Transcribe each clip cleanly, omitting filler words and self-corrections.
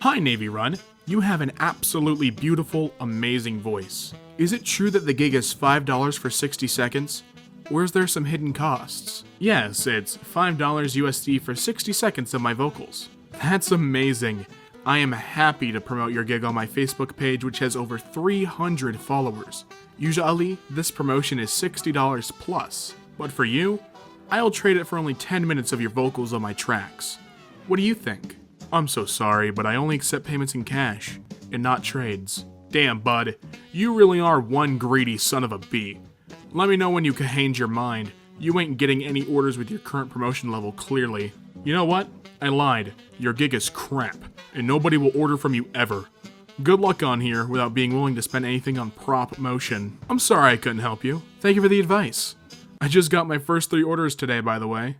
Hi, Navy Run. You have an absolutely beautiful, amazing voice. Is it true that the gig is $5 for 60 seconds? Or is there some hidden costs? Yes, it's $5 USD for 60 seconds of my vocals. That's amazing. I am happy to promote your gig on my Facebook page, which has over 300 followers. Usually, this promotion is $60 plus, but for you, I'll trade it for only 10 minutes of your vocals on my tracks. What do you think? I'm so sorry, but I only accept payments in cash, and not trades. Damn, bud, you really are one greedy son of a bee. Let me know when you change your mind. You ain't getting any orders with your current promotion level, clearly. You know what? I lied. Your gig is crap, and nobody will order from you ever. Good luck on here without being willing to spend anything on prop motion. I'm sorry I couldn't help you. Thank you for the advice. I just got my first 3 orders today, by the way.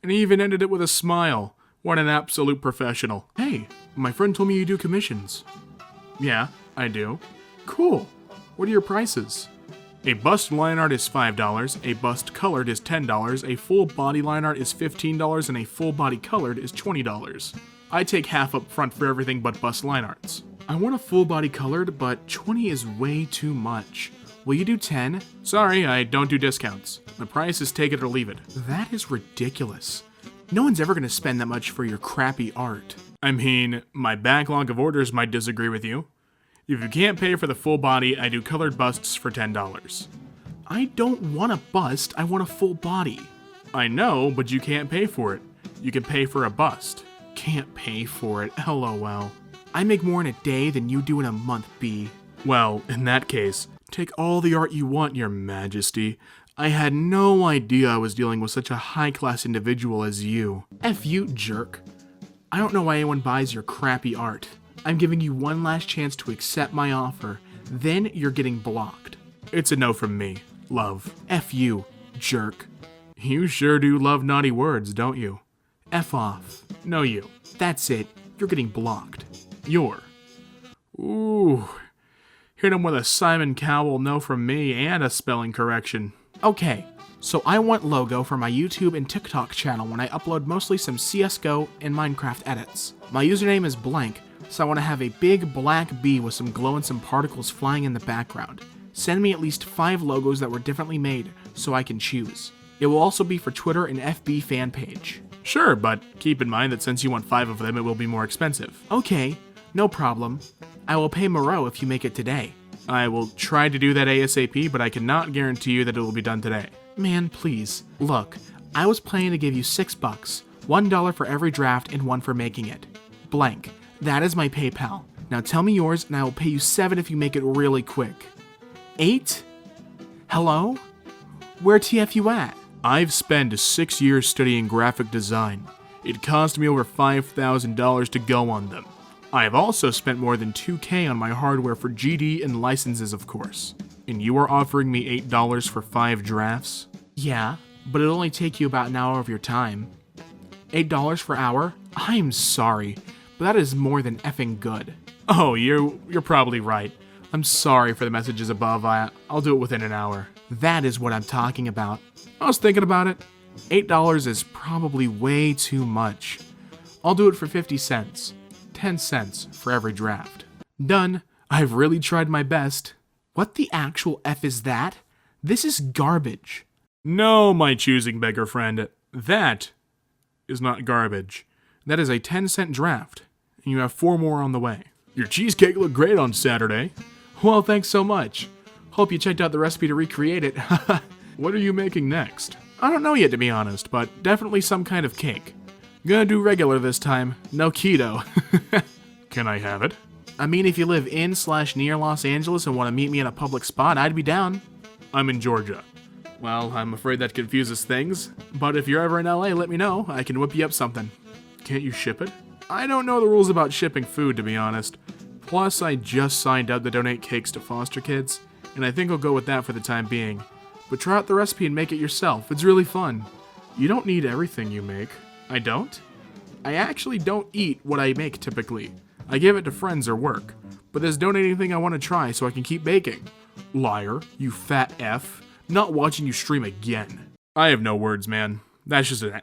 And he even ended it with a smile. What an absolute professional. Hey, my friend told me you do commissions. Yeah, I do. Cool. What are your prices? A bust line art is $5, a bust colored is $10, a full body line art is $15, and a full body colored is $20. I take half up front for everything but bust line arts. I want a full body colored, but 20 is way too much. Will you do 10? Sorry, I don't do discounts. The price is take it or leave it. That is ridiculous. No one's ever gonna spend that much for your crappy art. I mean, my backlog of orders might disagree with you. If you can't pay for the full body, I do colored busts for $10. I don't want a bust, I want a full body. I know, but you can't pay for it. You can pay for a bust. Can't pay for it, LOL. I make more in a day than you do in a month, B. Well, in that case, take all the art you want, your majesty. I had no idea I was dealing with such a high-class individual as you. F you, jerk. I don't know why anyone buys your crappy art. I'm giving you one last chance to accept my offer, then you're getting blocked. It's a no from me. Love. F you, jerk. You sure do love naughty words, don't you? F off. No you. That's it. You're getting blocked. You're. Ooh. Hit him with a Simon Cowell no from me and a spelling correction. Okay, so I want logo for my YouTube and TikTok channel when I upload mostly some CSGO and Minecraft edits. My username is blank, so I want to have a big black bee with some glow and some particles flying in the background. Send me at least 5 logos that were differently made, so I can choose. It will also be for Twitter and FB fan page. Sure, but keep in mind that since you want 5 of them, it will be more expensive. Okay, no problem. I will pay Moreau if you make it today. I will try to do that ASAP, but I cannot guarantee you that it will be done today. Man, please. Look, I was planning to give you $6, $1 for every draft and 1 for making it. Blank. That is my PayPal. Now tell me yours and I will pay you 7 if you make it really quick. 8? Hello? Where TF you at? I've spent 6 years studying graphic design. It cost me over $5,000 to go on them. I have also spent more than $2K on my hardware for GD and licenses, of course. And you are offering me $8 for 5 drafts? Yeah, but it'll only take you about an hour of your time. $8 per hour? I'm sorry, but that is more than effing good. Oh, you're probably right. I'm sorry for the messages above. I'll do it within an hour. That is what I'm talking about. I was thinking about it. $8 is probably way too much. I'll do it for 50 cents. 10 cents for every draft. Done. I've really tried my best. What the actual F is that? This is garbage. No, my choosing beggar friend. That is not garbage. That is a 10-cent draft. And you have 4 more on the way. Your cheesecake looked great on Saturday. Well, thanks so much. Hope you checked out the recipe to recreate it. What are you making next? I don't know yet, to be honest, but definitely some kind of cake. Gonna do regular this time, no keto. Can I have it? I mean, if you live in/near Los Angeles and want to meet me in a public spot, I'd be down. I'm in Georgia. Well, I'm afraid that confuses things, but if you're ever in LA, let me know. I can whip you up something. Can't you ship it? I don't know the rules about shipping food, to be honest. Plus, I just signed up to donate cakes to foster kids, and I think I'll go with that for the time being. But try out the recipe and make it yourself. It's really fun. You don't need everything you make. I don't? I actually don't eat what I make typically. I give it to friends or work. But there's donating thing I want to try so I can keep baking. Liar, you fat F. Not watching you stream again. I have no words, man. That's just an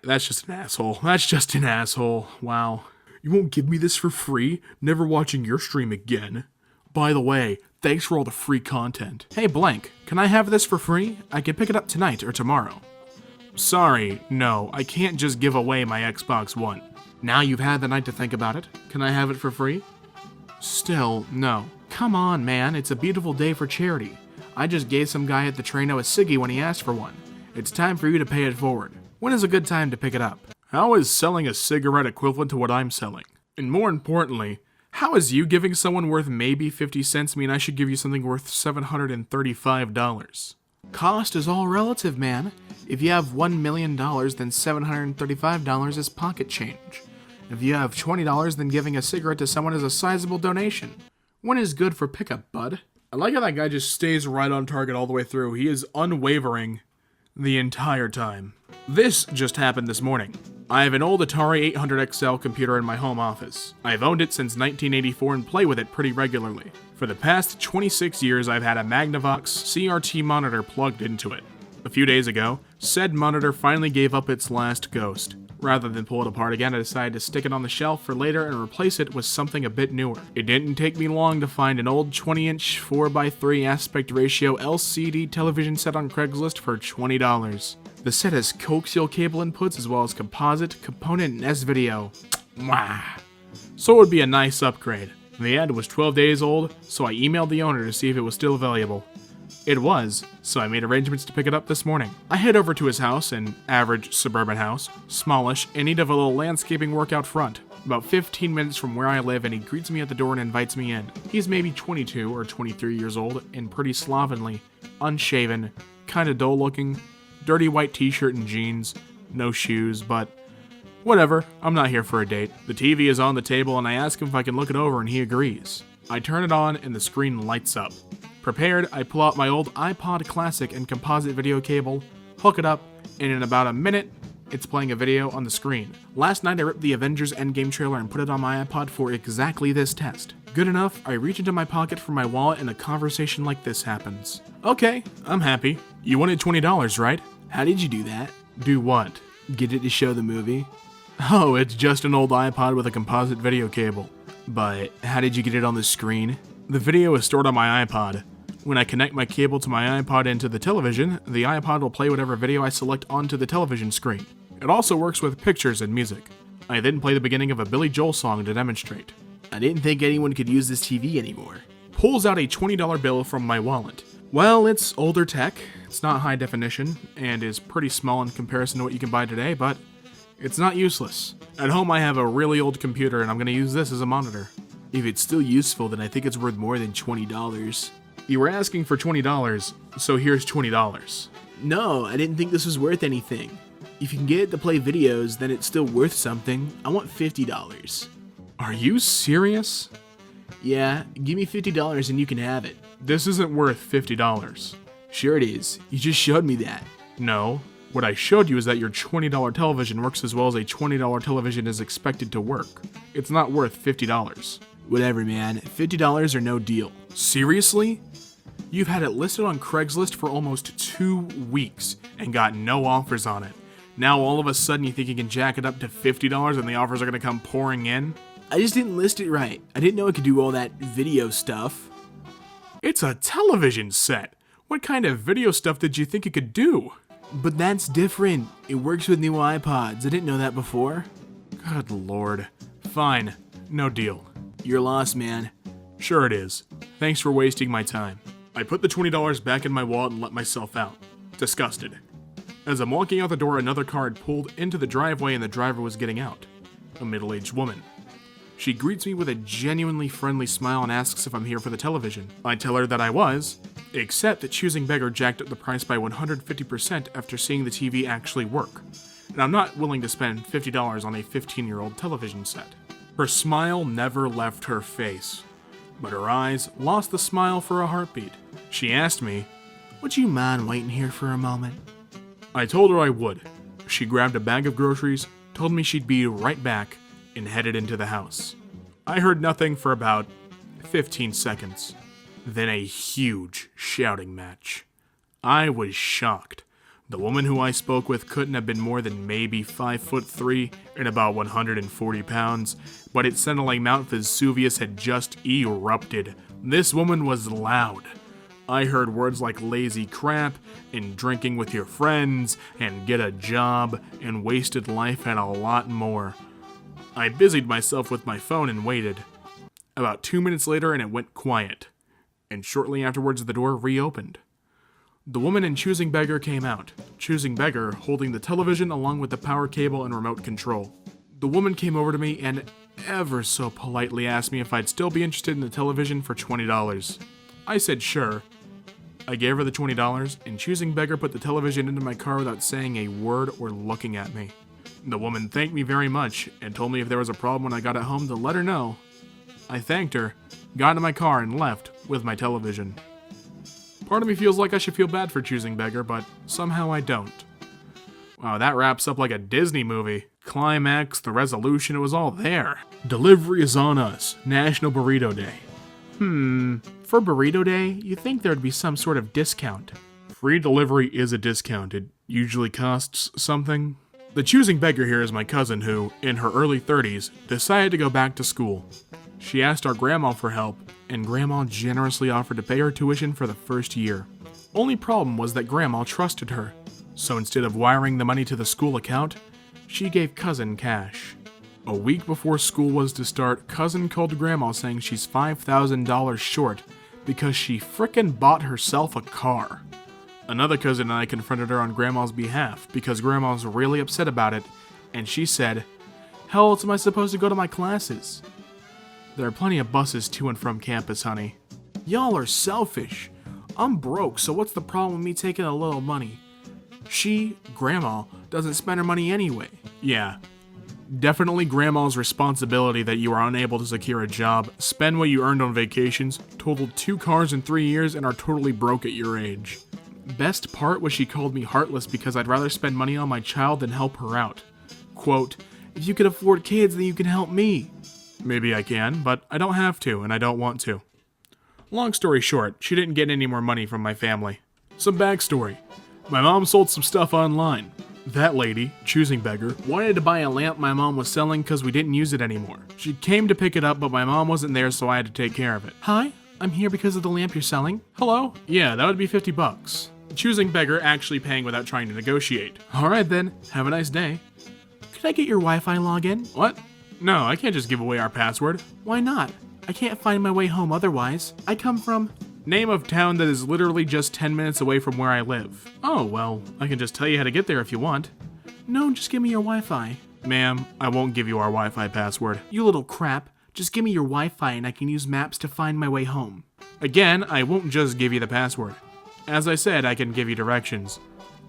asshole. That's just an asshole. Wow. You won't give me this for free? Never watching your stream again. By the way, thanks for all the free content. Hey Blank, can I have this for free? I can pick it up tonight or tomorrow. Sorry, no, I can't just give away my Xbox One. Now you've had the night to think about it. Can I have it for free? Still, no. Come on, man, it's a beautiful day for charity. I just gave some guy at the Trano a ciggy when he asked for one. It's time for you to pay it forward. When is a good time to pick it up? How is selling a cigarette equivalent to what I'm selling? And more importantly, how is you giving someone worth maybe 50 cents mean I should give you something worth $735? Cost is all relative, man. If you have $1 million, then $735 is pocket change. If you have $20, then giving a cigarette to someone is a sizable donation. When is good for pickup, bud? I like how that guy just stays right on target all the way through. He is unwavering the entire time. This just happened this morning. I have an old Atari 800 XL computer in my home office. I've owned it since 1984 and play with it pretty regularly. For the past 26 years, I've had a Magnavox CRT monitor plugged into it. A few days ago, said monitor finally gave up its last ghost. Rather than pull it apart again, I decided to stick it on the shelf for later and replace it with something a bit newer. It didn't take me long to find an old 20-inch 4x3 aspect ratio LCD television set on Craigslist for $20. The set has coaxial cable inputs as well as composite, component, and S-video. Mwah. So it would be a nice upgrade. The ad was 12 days old, so I emailed the owner to see if it was still available. It was, so I made arrangements to pick it up this morning. I head over to his house, an average suburban house, smallish, in need of a little landscaping work out front. About 15 minutes from where I live, and he greets me at the door and invites me in. He's maybe 22 or 23 years old, and pretty slovenly, unshaven, kinda dull looking, dirty white t-shirt and jeans, no shoes, but whatever, I'm not here for a date. The TV is on the table and I ask him if I can look it over and he agrees. I turn it on and the screen lights up. Prepared, I pull out my old iPod Classic and composite video cable, hook it up, and in about a minute, it's playing a video on the screen. Last night I ripped the Avengers Endgame trailer and put it on my iPod for exactly this test. Good enough, I reach into my pocket for my wallet and a conversation like this happens. Okay, I'm happy. You wanted $20, right? How did you do that? Do what? Get it to show the movie? Oh, it's just an old iPod with a composite video cable. But how did you get it on the screen? The video is stored on my iPod. When I connect my cable to my iPod into the television, the iPod will play whatever video I select onto the television screen. It also works with pictures and music. I then play the beginning of a Billy Joel song to demonstrate. I didn't think anyone could use this TV anymore. Pulls out a $20 bill from my wallet. Well, it's older tech, it's not high definition, and is pretty small in comparison to what you can buy today, but it's not useless. At home I have a really old computer and I'm gonna use this as a monitor. If it's still useful, then I think it's worth more than $20. You were asking for $20, so here's $20. No, I didn't think this was worth anything. If you can get it to play videos, then it's still worth something. I want $50. Are you serious? Yeah, give me $50 and you can have it. This isn't worth $50. Sure it is. You just showed me that. No, what I showed you is that your $20 television works as well as a $20 television is expected to work. It's not worth $50. Whatever, man. $50 or no deal. Seriously? You've had it listed on Craigslist for almost 2 weeks and got no offers on it. Now all of a sudden you think you can jack it up to $50 and the offers are going to come pouring in? I just didn't list it right. I didn't know it could do all that video stuff. It's a television set. What kind of video stuff did you think it could do? But that's different. It works with new iPods. I didn't know that before. Good lord. Fine. No deal. You're lost, man. Sure it is. Thanks for wasting my time. I put the $20 back in my wallet and let myself out. Disgusted. As I'm walking out the door, another car had pulled into the driveway and the driver was getting out. A middle-aged woman. She greets me with a genuinely friendly smile and asks if I'm here for the television. I tell her that I was, except that Choosing Beggar jacked up the price by 150% after seeing the TV actually work. And I'm not willing to spend $50 on a 15-year-old television set. Her smile never left her face, but her eyes lost the smile for a heartbeat. She asked me, "Would you mind waiting here for a moment?" I told her I would. She grabbed a bag of groceries, told me she'd be right back, and headed into the house. I heard nothing for about 15 seconds. Then a huge shouting match. I was shocked. The woman who I spoke with couldn't have been more than maybe 5'3" and about 140 pounds, but it sounded like Mount Vesuvius had just erupted. This woman was loud. I heard words like lazy crap, and drinking with your friends, and get a job, and wasted life, and a lot more. I busied myself with my phone and waited. About 2 minutes later and it went quiet, and shortly afterwards the door reopened. The woman in Choosing Beggar came out, Choosing Beggar holding the television along with the power cable and remote control. The woman came over to me and ever so politely asked me if I'd still be interested in the television for $20. I said sure. I gave her the $20, and Choosing Beggar put the television into my car without saying a word or looking at me. The woman thanked me very much, and told me if there was a problem when I got at home to let her know. I thanked her, got into my car, and left with my television. Part of me feels like I should feel bad for Choosing Beggar, but somehow I don't. Wow, that wraps up like a Disney movie. Climax, the resolution, it was all there. Delivery is on us. National Burrito Day. For Burrito Day, you'd think there'd be some sort of discount. Free delivery is a discount. It usually costs something. The Choosing Beggar here is my cousin who, in her early 30s, decided to go back to school. She asked our grandma for help, and grandma generously offered to pay her tuition for the first year. Only problem was that grandma trusted her, so instead of wiring the money to the school account, she gave cousin cash. A week before school was to start, cousin called grandma saying she's $5,000 short because she frickin' bought herself a car. Another cousin and I confronted her on grandma's behalf because grandma's really upset about it, and she said, "How else am I supposed to go to my classes?" There are plenty of buses to and from campus, honey. Y'all are selfish. I'm broke, so what's the problem with me taking a little money? Grandma, doesn't spend her money anyway. Yeah. Definitely grandma's responsibility that you are unable to secure a job, spend what you earned on vacations, totaled 2 cars in 3 years, and are totally broke at your age. Best part was she called me heartless because I'd rather spend money on my child than help her out. Quote, "If you can afford kids, then you can help me." Maybe I can, but I don't have to, and I don't want to. Long story short, she didn't get any more money from my family. Some backstory. My mom sold some stuff online. That lady, Choosing Beggar, wanted to buy a lamp my mom was selling because we didn't use it anymore. She came to pick it up, but my mom wasn't there, so I had to take care of it. Hi, I'm here because of the lamp you're selling. Hello? Yeah, that would be $50. Choosing Beggar actually paying without trying to negotiate. Alright then, have a nice day. Could I get your Wi-Fi login? What? No, I can't just give away our password. Why not? I can't find my way home otherwise. I come from... Name of town that is literally just 10 minutes away from where I live. Oh, well, I can just tell you how to get there if you want. No, just give me your Wi-Fi. Ma'am, I won't give you our Wi-Fi password. You little crap. Just give me your Wi-Fi and I can use maps to find my way home. Again, I won't just give you the password. As I said, I can give you directions.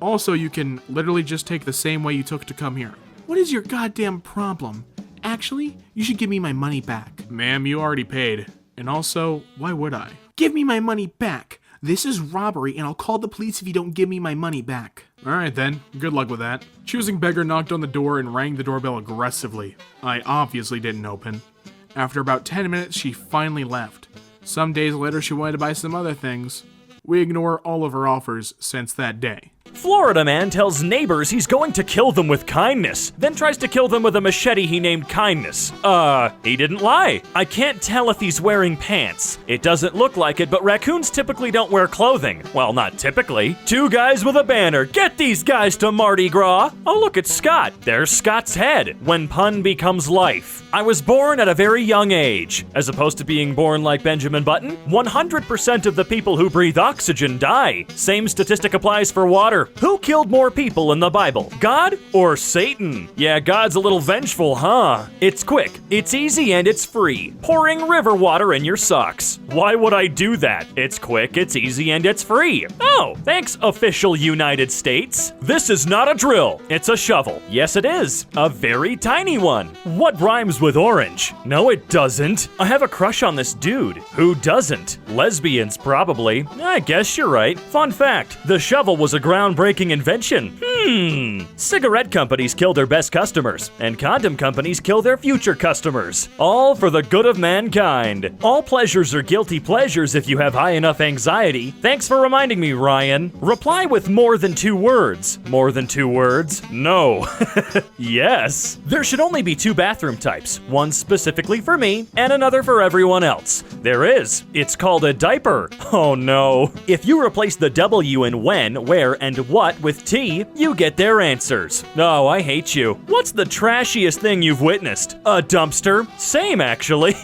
Also, you can literally just take the same way you took to come here. What is your goddamn problem? Actually, you should give me my money back. Ma'am, you already paid. And also, why would I? Give me my money back. This is robbery and I'll call the police if you don't give me my money back. Alright then, good luck with that. Choosing Beggar knocked on the door and rang the doorbell aggressively. I obviously didn't open. After about 10 minutes, she finally left. Some days later, she wanted to buy some other things. We ignore all of her offers since that day. Florida man tells neighbors he's going to kill them with kindness, then tries to kill them with a machete he named Kindness. He didn't lie. I can't tell if he's wearing pants. It doesn't look like it, but raccoons typically don't wear clothing. Well, not typically. 2 guys with a banner. Get these guys to Mardi Gras. Oh, look, it's Scott. There's Scott's head. When pun becomes life. I was born at a very young age. As opposed to being born like Benjamin Button, 100% of the people who breathe oxygen die. Same statistic applies for water. Who killed more people in the Bible, God or Satan? Yeah, God's a little vengeful, huh? It's quick, it's easy, and it's free. Pouring river water in your socks. Why would I do that? It's quick, it's easy, and it's free. Oh, thanks, official United States. This is not a drill, it's a shovel. Yes, it is. A very tiny one. What rhymes with orange? No, it doesn't. I have a crush on this dude. Who doesn't? Lesbians, probably. I guess you're right. Fun fact, the shovel was a groundbreaking invention. Cigarette companies kill their best customers, and condom companies kill their future customers. All for the good of mankind. All pleasures are guilty pleasures if you have high enough anxiety. Thanks for reminding me, Ryan. Reply with more than 2 words. More than 2 words? No. Yes. There should only be 2 bathroom types, one specifically for me and another for everyone else. There is. It's called a diaper. Oh no. If you replace the W in when, where, and what with T, you get their answers. Oh, I hate you. What's the trashiest thing you've witnessed? A dumpster? Same, actually.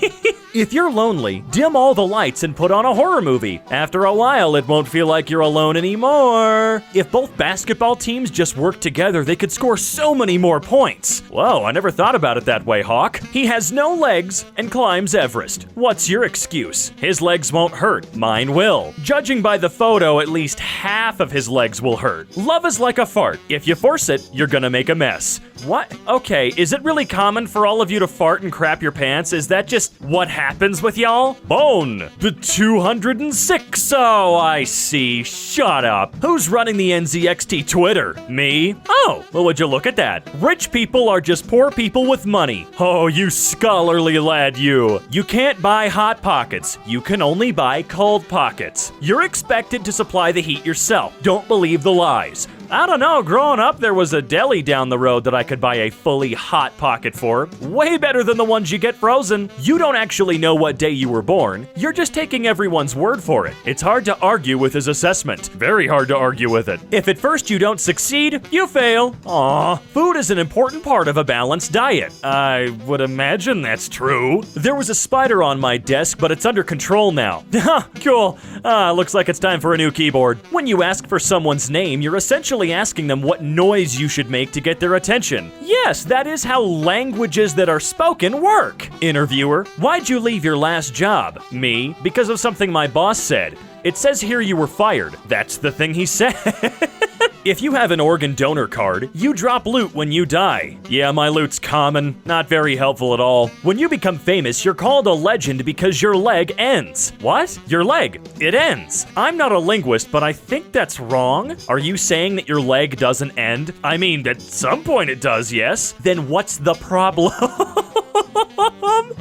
If you're lonely, dim all the lights and put on a horror movie. After a while, it won't feel like you're alone anymore. If both basketball teams just worked together, they could score so many more points. Whoa, I never thought about it that way, Hawk. He has no legs and climbs Everest. What's your excuse? His legs won't hurt. Mine will. Judging by the photo, at least half of his legs will hurt. Love is like a fart. If you force it, you're gonna make a mess. What? Okay, is it really common for all of you to fart and crap your pants? Is that just what happens with y'all? Bone. The 206. Oh, I see. Shut up. Who's running the NZXT Twitter? Me? Oh, well, would you look at that? Rich people are just poor people with money. Oh, you scholarly lad, you. You can't buy Hot Pockets. You can only buy Cold Pockets. You're expected to supply the heat yourself. Don't believe the lies. I don't know, growing up there was a deli down the road that I could buy a fully hot pocket for. Way better than the ones you get frozen. You don't actually know what day you were born. You're just taking everyone's word for it. It's hard to argue with his assessment. Very hard to argue with it. If at first you don't succeed, you fail. Aw, food is an important part of a balanced diet. I would imagine that's true. There was a spider on my desk, but it's under control now. Cool. Looks like it's time for a new keyboard. When you ask for someone's name, you're essentially asking them what noise you should make to get their attention. Yes, that is how languages that are spoken work. Interviewer, why'd you leave your last job? Me, because of something my boss said. It says here you were fired. That's the thing he said. If you have an organ donor card, you drop loot when you die. Yeah, my loot's common, not very helpful at all. When you become famous, you're called a legend because your leg ends. What? Your leg? It ends. I'm not a linguist, but I think that's wrong. Are you saying that your leg doesn't end? I mean, at some point it does, yes. Then what's the problem?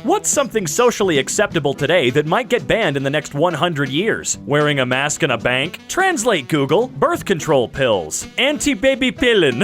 What's something socially acceptable today that might get banned in the next 100 years? Wearing a mask in a bank? Translate, Google. Birth control pills. Anti-baby pillin'.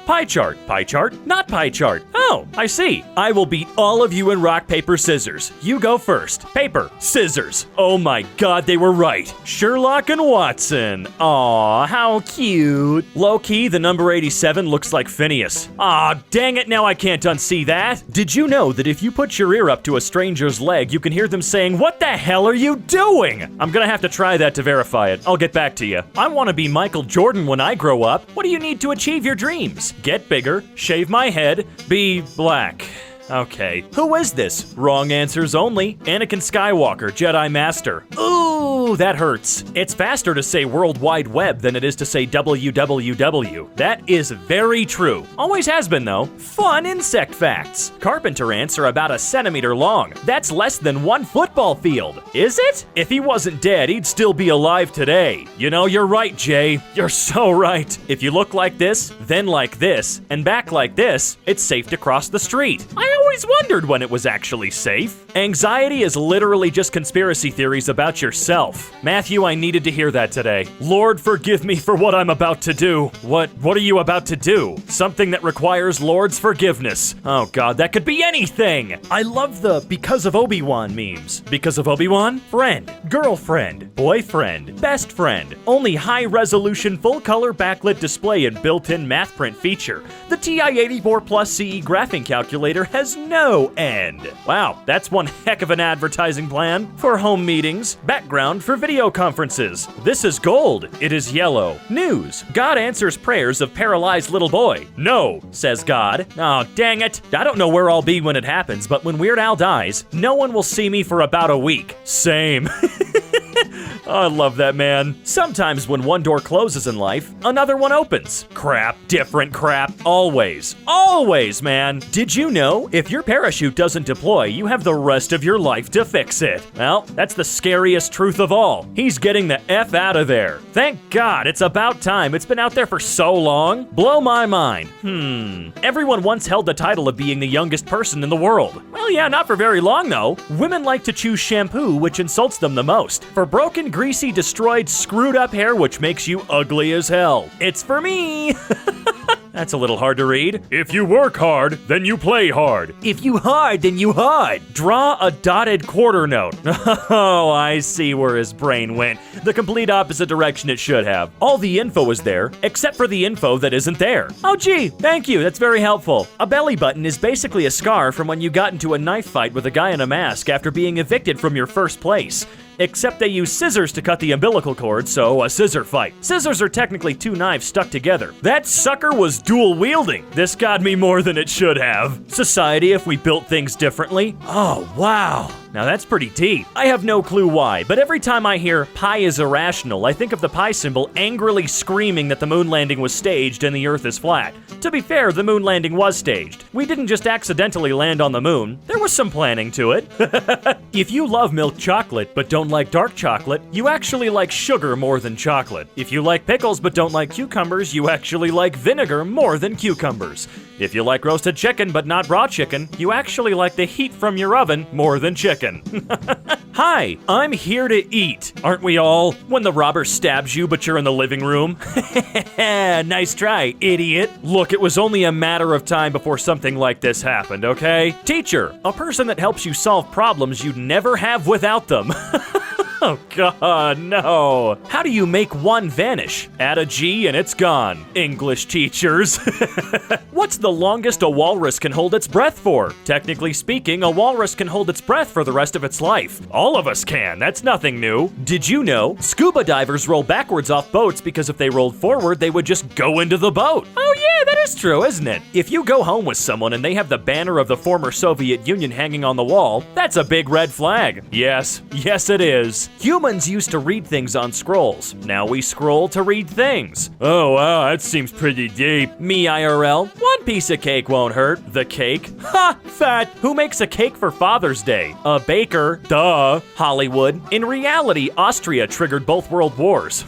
Pie chart. Pie chart? Not pie chart. Oh, I see. I will beat all of you in rock, paper, scissors. You go first. Paper. Scissors. Oh my god, they were right. Sherlock and Watson. Aw, how cute. Low-key, the number 87 looks like Phineas. Aw, dang it, now I can't unsee that. Did you know that if you put your ear up to a stranger's leg, you can hear them saying, "What the hell are you doing?" I'm gonna have to try that to verify it. I'll get back to you. I want to be Michael Jordan when I grow up. What do you need to achieve your dreams? Get bigger, shave my head, be black. Okay. Who is this? Wrong answers only. Anakin Skywalker, Jedi Master. Ooh, that hurts. It's faster to say World Wide Web than it is to say WWW. That is very true. Always has been, though. Fun insect facts. Carpenter ants are about 1 centimeter long. That's less than 1 football field. Is it? If he wasn't dead, he'd still be alive today. You know, you're right, Jay. You're so right. If you look like this, then like this, and back like this, it's safe to cross the street. I always wondered when it was actually safe. Anxiety is literally just conspiracy theories about yourself. Matthew, I needed to hear that today. Lord, forgive me for what I'm about to do. What are you about to do? Something that requires Lord's forgiveness. Oh god, that could be anything. I love the because of Obi-Wan memes. Because of Obi-Wan? Friend, girlfriend, boyfriend, best friend. Only high-resolution, full-color backlit display and built-in math print feature. The TI-84 Plus CE graphing calculator has no end. Wow, that's one heck of an advertising plan. For home meetings, background for video conferences. This is gold. It is yellow. News. God answers prayers of paralyzed little boy. No, says God. Oh, dang it. I don't know where I'll be when it happens, but when Weird Al dies, no one will see me for about a week. Same. I love that man. Sometimes when one door closes in life, another one opens. Crap, different crap, always. Always, man. Did you know if your parachute doesn't deploy, you have the rest of your life to fix it? Well, that's the scariest truth of all. He's getting the F out of there. Thank God, it's about time. It's been out there for so long. Blow my mind. Everyone once held the title of being the youngest person in the world. Well, yeah, not for very long though. Women like to choose shampoo, which insults them the most. For broken, greasy, destroyed, screwed up hair, which makes you ugly as hell. It's for me. That's a little hard to read. If you work hard, then you play hard. If you hide, then you hide. Draw a dotted quarter note. Oh, I see where his brain went. The complete opposite direction it should have. All the info is there, except for the info that isn't there. Oh gee, thank you, that's very helpful. A belly button is basically a scar from when you got into a knife fight with a guy in a mask after being evicted from your first place. Except they use scissors to cut the umbilical cord, so a scissor fight. Scissors are technically two knives stuck together. That sucker was dual wielding. This got me more than it should have. Society, if we built things differently? Oh, wow. Now that's pretty deep. I have no clue why, but every time I hear pi is irrational, I think of the pi symbol angrily screaming that the moon landing was staged and the Earth is flat. To be fair, the moon landing was staged. We didn't just accidentally land on the moon. There was some planning to it. If you love milk chocolate but don't like dark chocolate, you actually like sugar more than chocolate. If you like pickles but don't like cucumbers, you actually like vinegar more than cucumbers. If you like roasted chicken but not raw chicken, you actually like the heat from your oven more than chicken. Hi, I'm here to eat. Aren't we all? When the robber stabs you but you're in the living room. Nice try, idiot. Look, it was only a matter of time before something like this happened, okay? Teacher, a person that helps you solve problems you'd never have without them. Oh God, no. How do you make one vanish? Add a G and it's gone. English teachers. What's the longest a walrus can hold its breath for? Technically speaking, a walrus can hold its breath for the rest of its life. All of us can, that's nothing new. Did you know scuba divers roll backwards off boats because if they rolled forward, they would just go into the boat? Oh yeah, that is true, isn't it? If you go home with someone and they have the banner of the former Soviet Union hanging on the wall, that's a big red flag. Yes, yes it is. Humans used to read things on scrolls. Now we scroll to read things. Oh wow, that seems pretty deep. Me IRL, one piece of cake won't hurt. The cake? Ha! Fat! Who makes a cake for Father's Day? A baker. Duh. Hollywood. In reality, Austria triggered both world wars.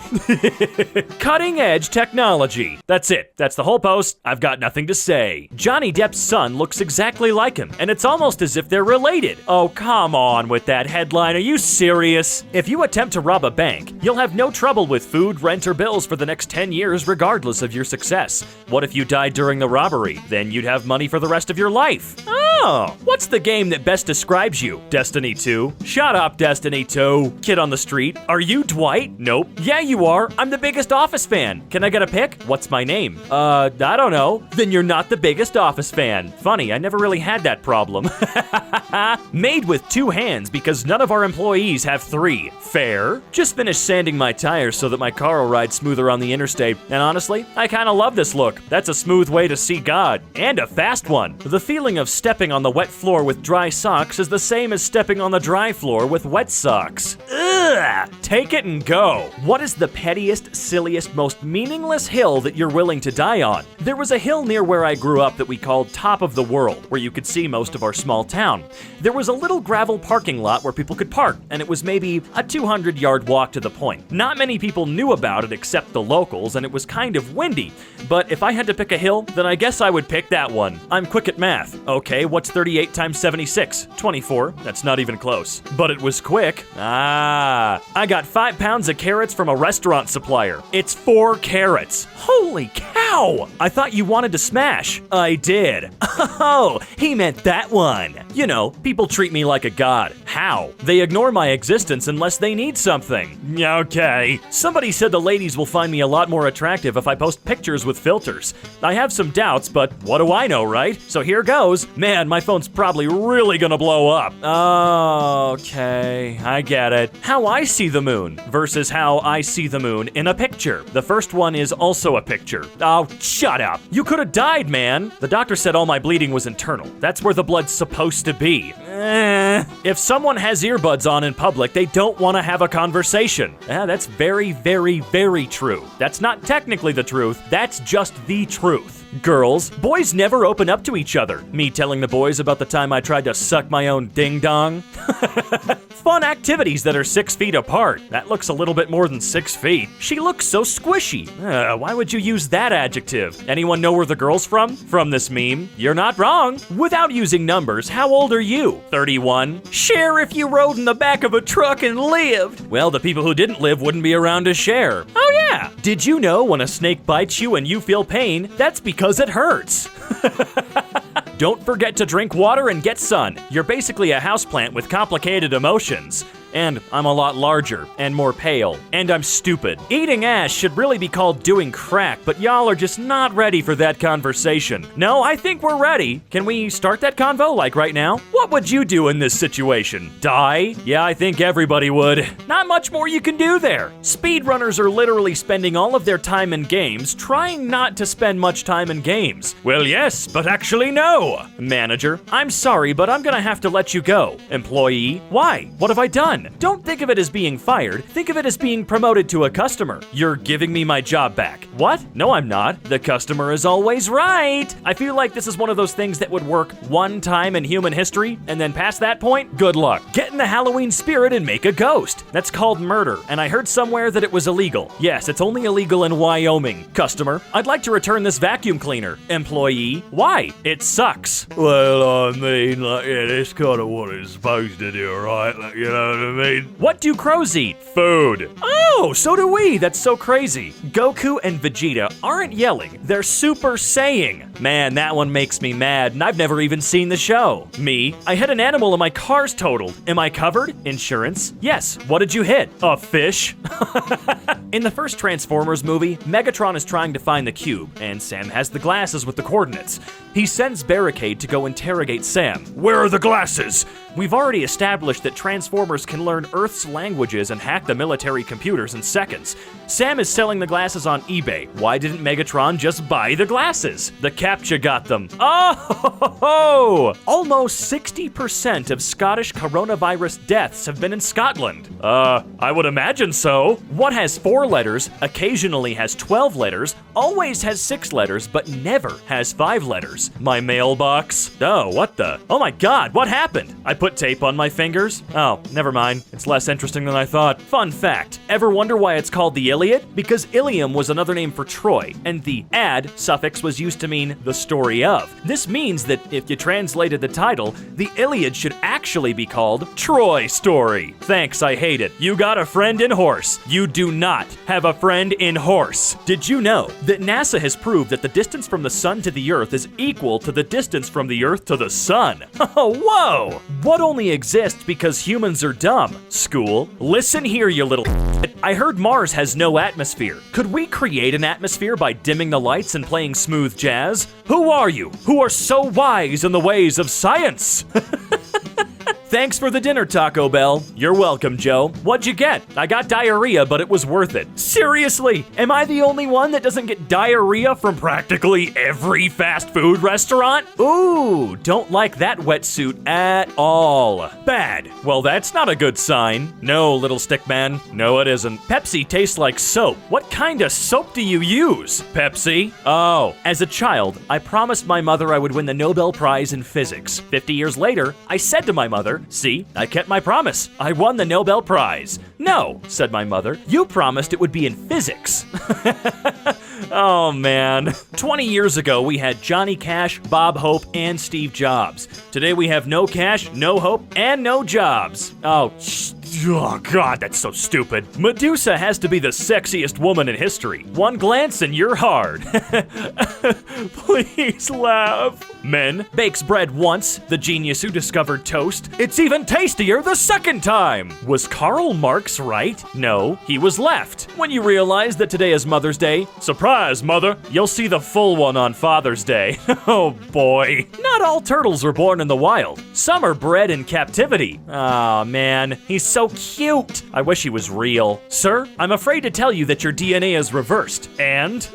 Cutting edge technology. That's it. That's the whole post. I've got nothing to say. Johnny Depp's son looks exactly like him, and it's almost as if they're related. Oh, come on with that headline. Are you serious? If you attempt to rob a bank, you'll have no trouble with food, rent, or bills for the next 10 years regardless of your success. What if you died during the robbery? Then you'd have money for the rest of your life. Oh, what's the game that best describes you? Destiny 2? Shut up, Destiny 2. Kid on the street? Are you Dwight? Nope. Yeah, you are. I'm the biggest Office fan. Can I get a pic? What's my name? I don't know. Then you're not the biggest Office fan. Funny, I never really had that problem. Made with 2 hands because none of our employees have 3. Fair. Just finished sanding my tires so that my car will ride smoother on the interstate. And honestly, I kinda love this look. That's a smooth way to see God. And a fast one. The feeling of stepping on the wet floor with dry socks is the same as stepping on the dry floor with wet socks. Ugh! Take it and go. What is the pettiest, silliest, most meaningless hill that you're willing to die on? There was a hill near where I grew up that we called Top of the World, where you could see most of our small town. There was a little gravel parking lot where people could park, and it was maybe a 200-yard walk to the point. Not many people knew about it except the locals, and it was kind of windy. But if I had to pick a hill, then I guess I would pick that one. I'm quick at math. Okay, what's 38 times 76? 24. That's not even close. But it was quick. I got 5 pounds of carrots from a restaurant supplier. It's 4 carrots. Holy cow! I thought you wanted to smash. I did. Oh, he meant that one. You know, people treat me like a god. How? They ignore my existence unless they need something. Okay. Somebody said the ladies will find me a lot more attractive if I post pictures with filters. I have some doubts, but what do I know, right? So here goes. Man, my phone's probably really gonna blow up. Okay, I get it. How I see the moon versus how I see the moon in a picture. The first one is also a picture. Oh, shut up. You could have died, man. The doctor said all my bleeding was internal. That's where the blood's supposed to be. If someone has earbuds on in public, they don't want to have a conversation. That's very, very, very true. That's not technically the truth, that's just the truth. Girls, boys never open up to each other. Me telling the boys about the time I tried to suck my own ding-dong. Fun activities that are 6 feet apart. That looks a little bit more than 6 feet. She looks so squishy. Why would you use that adjective? Anyone know where the girl's from? From this meme? You're not wrong. Without using numbers, how old are you? 31. Share if you rode in the back of a truck and lived. Well, the people who didn't live wouldn't be around to share. Oh yeah. Did you know when a snake bites you and you feel pain, that's because it hurts. Don't forget to drink water and get sun. You're basically a houseplant with complicated emotions. And I'm a lot larger and more pale. And I'm stupid. Eating ass should really be called doing crack, but y'all are just not ready for that conversation. No, I think we're ready. Can we start that convo like right now? What would you do in this situation? Die? Yeah, I think everybody would. Not much more you can do there. Speedrunners are literally spending all of their time in games, trying not to spend much time in games. Well, yes, but actually no. Manager, I'm sorry, but I'm gonna have to let you go. Employee, why? What have I done? Don't think of it as being fired. Think of it as being promoted to a customer. You're giving me my job back. What? No, I'm not. The customer is always right. I feel like this is one of those things that would work one time in human history, and then past that point, good luck. Get in the Halloween spirit and make a ghost. That's called murder, and I heard somewhere that it was illegal. Yes, it's only illegal in Wyoming. Customer, I'd like to return this vacuum cleaner. Employee, why? It sucks. Well, I mean, like, yeah, that's kind of what it's supposed to do, right? Like, you know what I mean? What do crows eat? Food. Oh, so do we. That's so crazy. Goku and Vegeta aren't yelling. They're super saying. Man, that one makes me mad, and I've never even seen the show. Me, I hit an animal and my car's totaled. Am I covered? Insurance? Yes. What did you hit? A fish? In the first Transformers movie, Megatron is trying to find the cube, and Sam has the glasses with the coordinates. He sends Barricade to go interrogate Sam. Where are the glasses? We've already established that Transformers can learn Earth's languages and hack the military computers in seconds. Sam is selling the glasses on eBay. Why didn't Megatron just buy the glasses? The CAPTCHA got them. Oh! Almost 60% of Scottish coronavirus deaths have been in Scotland. I would imagine so. What has 4 letters, occasionally has 12 letters, always has 6 letters, but never has 5 letters? My mailbox. Oh, what the? Oh my god, what happened? I put tape on my fingers? Oh, never mind. It's less interesting than I thought. Fun fact. Ever wonder why it's called the Iliad? Because Ilium was another name for Troy, and the ad suffix was used to mean the story of. This means that if you translated the title, the Iliad should actually be called Troy Story. Thanks, I hate it. You got a friend in horse. You do not have a friend in horse. Did you know that NASA has proved that the distance from the sun to the Earth is equal to the distance from the Earth to the sun? Oh, whoa! What only exists because humans are dumb? School, listen here, you little I heard Mars has no atmosphere. Could we create an atmosphere by dimming the lights and playing smooth jazz? Who are you? Who are so wise in the ways of science? Thanks for the dinner, Taco Bell. You're welcome, Joe. What'd you get? I got diarrhea, but it was worth it. Seriously, am I the only one that doesn't get diarrhea from practically every fast food restaurant? Ooh, don't like that wetsuit at all. Bad. Well, that's not a good sign. No, little stick man. No, it isn't. Pepsi tastes like soap. What kind of soap do you use? Pepsi? Oh, as a child, I promised my mother I would win the Nobel Prize in physics. 50 years later, I said to my mother, see, I kept my promise. I won the Nobel Prize. No, said my mother, you promised it would be in physics. Oh man. 20 years ago, we had Johnny Cash, Bob Hope, and Steve Jobs. Today we have no Cash, no Hope, and no Jobs. Oh, God, that's so stupid. Medusa has to be the sexiest woman in history. One glance and you're hard. Please laugh. Men bakes bread once, the genius who discovered toast. It's even tastier the second time. Was Karl Marx right? No, he was left. When you realize that today is Mother's Day, surprise, mother, you'll see the full one on Father's Day. Oh boy. Not all turtles are born in the wild. Some are bred in captivity. Aw, man, he's so cute. I wish he was real. Sir, I'm afraid to tell you that your DNA is reversed. And?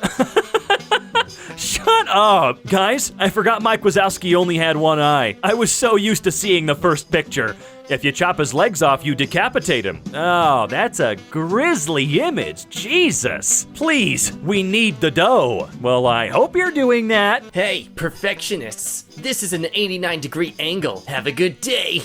Shut up! Guys, I forgot Mike Wazowski only had one eye. I was so used to seeing the first picture. If you chop his legs off, you decapitate him. Oh, that's a grisly image. Jesus. Please, we need the dough. Well, I hope you're doing that. Hey, perfectionists. This is an 89-degree angle. Have a good day.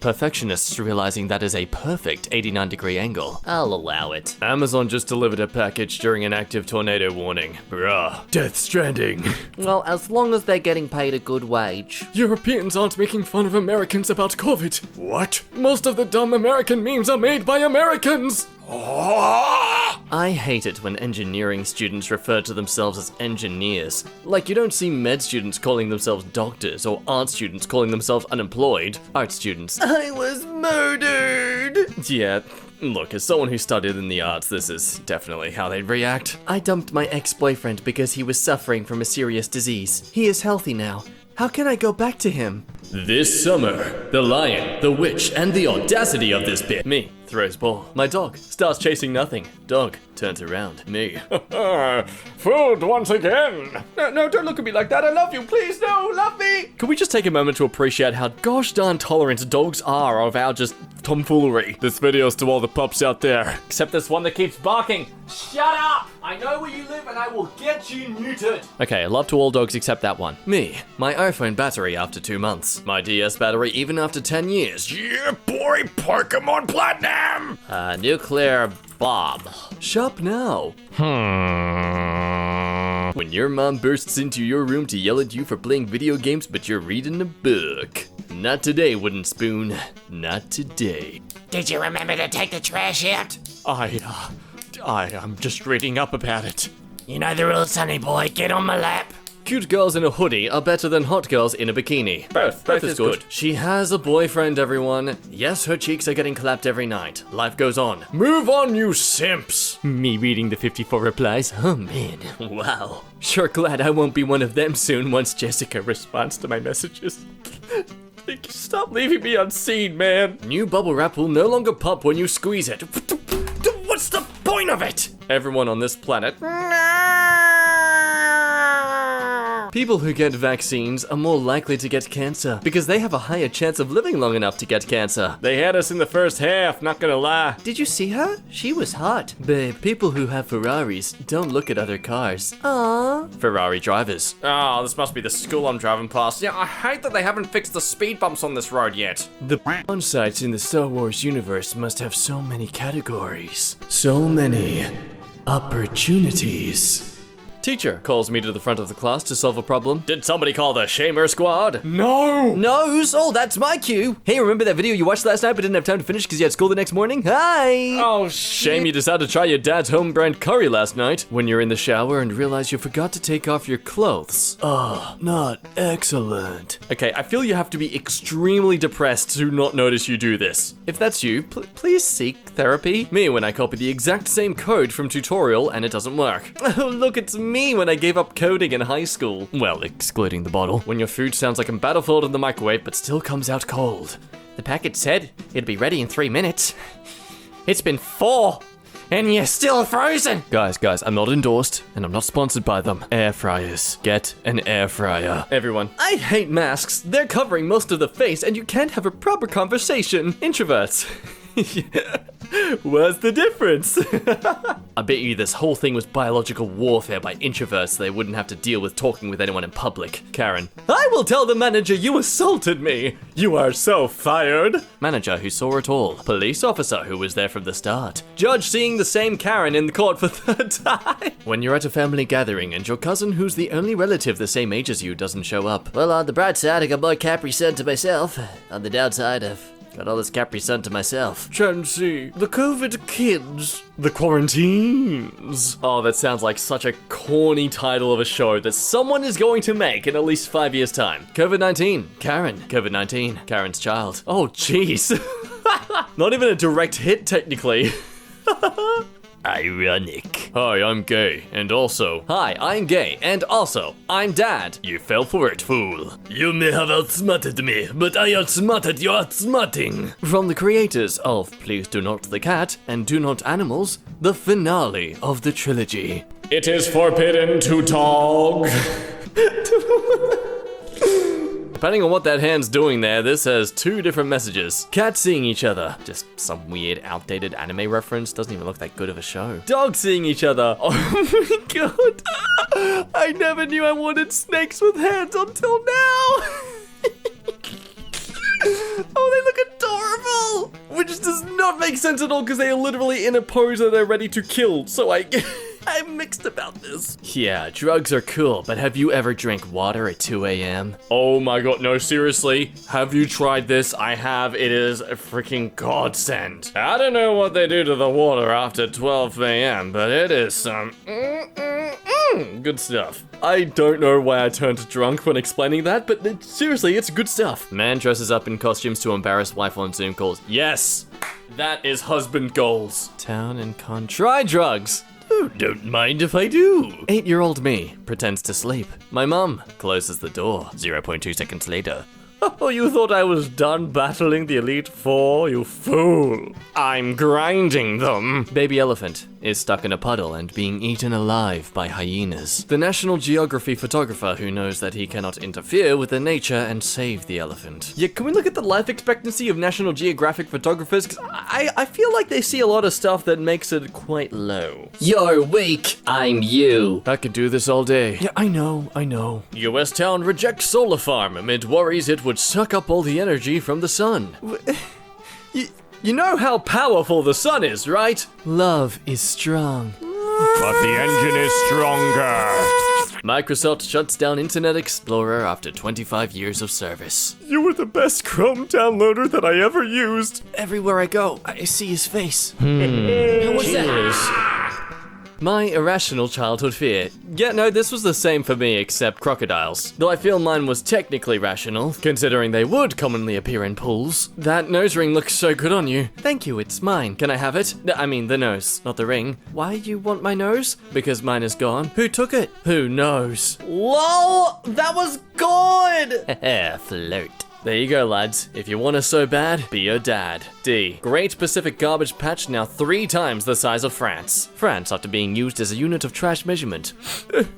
Perfectionists realizing that is a perfect 89-degree angle. I'll allow it. Amazon just delivered a package during an active tornado warning. Bruh. Death Stranding. Well, as long as they're getting paid a good wage. Europeans aren't making fun of Americans about COVID. What? Most of the dumb American memes are made by Americans. I hate it when engineering students refer to themselves as engineers. Like, you don't see med students calling themselves doctors or art students calling themselves unemployed. Art students. I was murdered! Yeah, look, as someone who studied in the arts, this is definitely how they'd react. I dumped my ex-boyfriend because he was suffering from a serious disease. He is healthy now. How can I go back to him? This summer, the lion, the witch, and the audacity of this bitch. Me, throws ball. My dog starts chasing nothing. Dog turns around. Me. Food once again. No, don't look at me like that. I love you. Please, no, love me. Can we just take a moment to appreciate how gosh darn tolerant dogs are of our just tomfoolery? This video's to all the pups out there. Except this one that keeps barking. Shut up! I know where you live and I will get you neutered. Okay, love to all dogs except that one. Me. My iPhone battery after 2 months. My DS battery even after 10 years. Yeah, boy, Pokemon Platinum. Nuclear Bob. Shop now. When your mom bursts into your room to yell at you for playing video games but you're reading a book. Not today, wooden spoon. Not today. Did you remember to take the trash out? I'm just reading up about it. You know the rules, sonny boy. Get on my lap. Cute girls in a hoodie are better than hot girls in a bikini. Both is good. She has a boyfriend, everyone. Yes, her cheeks are getting clapped every night. Life goes on. Move on, you simps! Me reading the 54 replies. Oh man, wow. Sure glad I won't be one of them soon once Jessica responds to my messages. Stop leaving me unseen, man. New bubble wrap will no longer pop when you squeeze it. What's the point of it? Everyone on this planet. People who get vaccines are more likely to get cancer because they have a higher chance of living long enough to get cancer. They had us in the first half, not gonna lie. Did you see her? She was hot. Babe, people who have Ferraris don't look at other cars. Aww. Ferrari drivers. Oh, this must be the school I'm driving past. Yeah, I hate that they haven't fixed the speed bumps on this road yet. The on-sites in the Star Wars universe must have so many categories. So many opportunities. Teacher calls me to the front of the class to solve a problem. Did somebody call the Shamer Squad? No. Nose? Oh, that's my cue. Hey, remember that video you watched last night but didn't have time to finish because you had school the next morning? Hi! Oh, Shame you decided to try your dad's home brand curry last night when you're in the shower and realize you forgot to take off your clothes. Oh, not excellent. Okay, I feel you have to be extremely depressed to not notice you do this. If that's you, please seek therapy. Me when I copy the exact same code from tutorial and it doesn't work. Oh, look, it's me when I gave up coding in high school. Well, excluding the bottle. When your food sounds like a Battlefield in the microwave but still comes out cold. The packet said it'd be ready in 3 minutes. It's been 4, and you're still frozen. Guys, I'm not endorsed, and I'm not sponsored by them. Air fryers. Get an air fryer. Everyone, I hate masks. They're covering most of the face, and you can't have a proper conversation. Introverts. What's the difference? I bet you this whole thing was biological warfare by introverts so they wouldn't have to deal with talking with anyone in public. Karen. I will tell the manager you assaulted me. You are so fired. Manager who saw it all. Police officer who was there from the start. Judge seeing the same Karen in the court for third time. When you're at a family gathering and your cousin who's the only relative the same age as you doesn't show up. Well, on the bright side, I got more Capri Sun to myself. On the downside, I've got all this Capri Sun to myself. Chansey, the COVID kids, the quarantines. Oh, that sounds like such a corny title of a show that someone is going to make in at least 5 years' time. COVID-19, Karen. COVID-19, Karen's child. Oh, jeez. Not even a direct hit, technically. Ironic. Hi, I'm gay, and also. Hi, I'm gay, and also. I'm dad. You fell for it, fool. You may have outsmarted me, but I outsmarted your outsmarting. From the creators of Please Do Not the Cat and Do Not Animals, the finale of the trilogy. It is forbidden to talk. Depending on what that hand's doing there, this has 2 different messages. Cats seeing each other. Just some weird, outdated anime reference. Doesn't even look that good of a show. Dogs seeing each other. Oh my god. I never knew I wanted snakes with hands until now. Oh, they look adorable! Which does not make sense at all because they are literally in a pose that they're ready to kill. So I'm mixed about this. Yeah, drugs are cool, but have you ever drank water at 2 a.m.? Oh my god, no, seriously? Have you tried this? I have. It is a freaking godsend. I don't know what they do to the water after 12 a.m., but it is some good stuff. I don't know why I turned drunk when explaining that, but seriously, it's good stuff. Man dresses up in costumes to embarrass wife on Zoom calls. Yes! That is husband goals. Town and try drugs. Oh, don't mind if I do. 8-year-old me pretends to sleep. My mum closes the door. 0.2 seconds later. Oh, you thought I was done battling the Elite Four, you fool. I'm grinding them. Baby elephant is stuck in a puddle and being eaten alive by hyenas. The National Geography photographer who knows that he cannot interfere with the nature and save the elephant. Yeah, can we look at the life expectancy of National Geographic photographers? Because I feel like they see a lot of stuff that makes it quite low. You're weak. I'm you. I could do this all day. Yeah, I know. US town rejects solar farm amid worries it would suck up all the energy from the sun. You know how powerful the sun is, right? Love is strong. But the engine is stronger. Microsoft shuts down Internet Explorer after 25 years of service. You were the best Chrome downloader that I ever used. Everywhere I go, I see his face. What's that? My irrational childhood fear. Yeah, no, this was the same for me except crocodiles. Though I feel mine was technically rational, considering they would commonly appear in pools. That nose ring looks so good on you. Thank you, it's mine. Can I have it? I mean, the nose, not the ring. Why you want my nose? Because mine is gone. Who took it? Who knows? LOL! That was good! Float. There you go, lads. If you want us so bad, be your dad. D. Great Pacific Garbage Patch now 3 times the size of France. France after being used as a unit of trash measurement.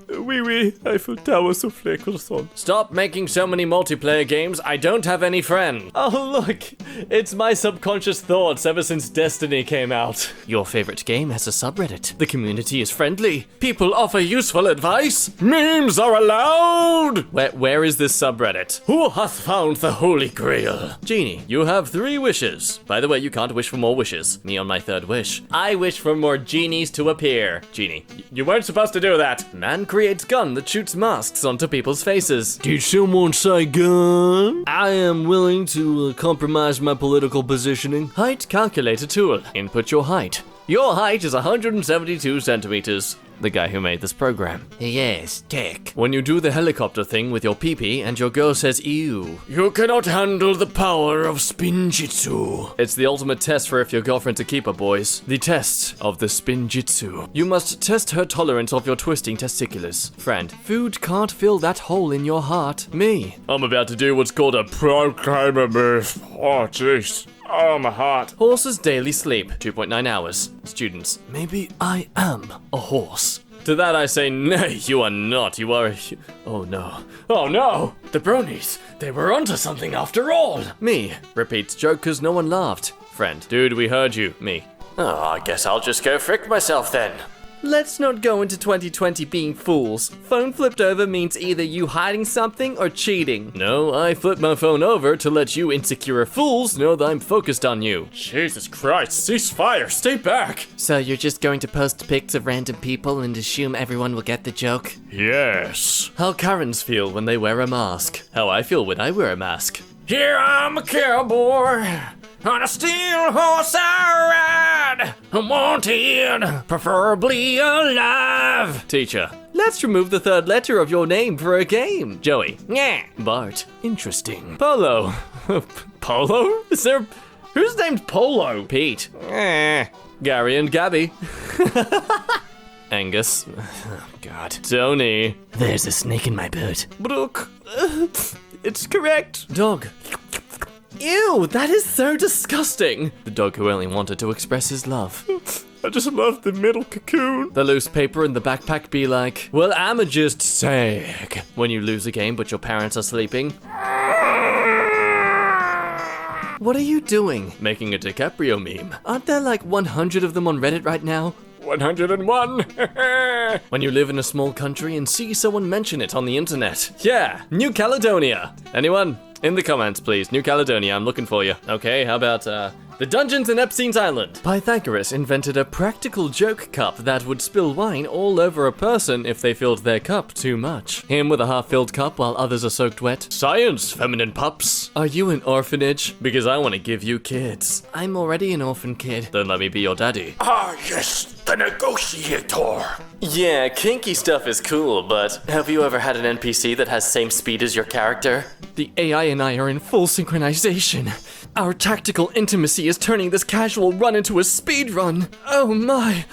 Oui, Eiffel Tower soufflé croissant. Stop making so many multiplayer games, I don't have any friends. Oh look, it's my subconscious thoughts ever since Destiny came out. Your favorite game has a subreddit. The community is friendly. People offer useful advice. Memes are allowed! Where is this subreddit? Who hath found the Holy Grail? Genie, you have 3 wishes. By the way, you can't wish for more wishes. Me on my 3rd wish. I wish for more genies to appear. Genie, you weren't supposed to do that. Man creates gun that shoots masks onto people's faces. Did someone say gun? I am willing to compromise my political positioning. Height calculator tool. Input your height. Your height is 172 centimeters. The guy who made this program. Yes, tech. When you do the helicopter thing with your pee-pee and your girl says ew. You cannot handle the power of spinjitzu. It's the ultimate test for if your girlfriend's a keeper, boys. The test of the spinjitzu. You must test her tolerance of your twisting testiculars. Friend, food can't fill that hole in your heart. Me. I'm about to do what's called a proclaimer move. Oh, jeez. Oh, my heart. Horses daily sleep, 2.9 hours. Students, maybe I am a horse. To that I say, nay, you are not. You are a... Oh, no. Oh, no! The bronies, they were onto something after all. Me. Repeats joke cause no one laughed. Friend, dude, we heard you. Me. Oh, I guess I'll just go frick myself then. Let's not go into 2020 being fools. Phone flipped over means either you hiding something or cheating. No, I flipped my phone over to let you insecure fools know that I'm focused on you. Jesus Christ, cease fire, stay back! So you're just going to post pics of random people and assume everyone will get the joke? Yes. How Karens feel when they wear a mask. How I feel when I wear a mask. Here I'm a cowboy. On a steel horse I ride. I'm wanted, preferably alive. Teacher, let's remove the 3rd letter of your name for a game. Joey. Yeah. Bart. Interesting. Polo. Polo? Is there... Who's named Polo? Pete. Gary and Gabby. Angus. Oh, God. Tony. There's a snake in my boot. Brooke. It's correct. Dog. Ew, that is so disgusting. The dog who only wanted to express his love. I just love the middle cocoon. The loose paper in the backpack be like, well, I'ma just sag. When you lose a game but your parents are sleeping. What are you doing? Making a DiCaprio meme. Aren't there like 100 of them on Reddit right now? 101. When you live in a small country and see someone mention it on the internet. Yeah, New Caledonia. Anyone? In the comments, please. New Caledonia, I'm looking for you. Okay, how about, the dungeons in Epstein's Island. Pythagoras invented a practical joke cup that would spill wine all over a person if they filled their cup too much. Him with a half-filled cup while others are soaked wet. Science, feminine pups. Are you an orphanage? Because I want to give you kids. I'm already an orphan kid. Then let me be your daddy. Ah, yes, the negotiator. Yeah, kinky stuff is cool, but have you ever had an NPC that has same speed as your character? The AI and I are in full synchronization. Our tactical intimacy is turning this casual run into a speed run. Oh my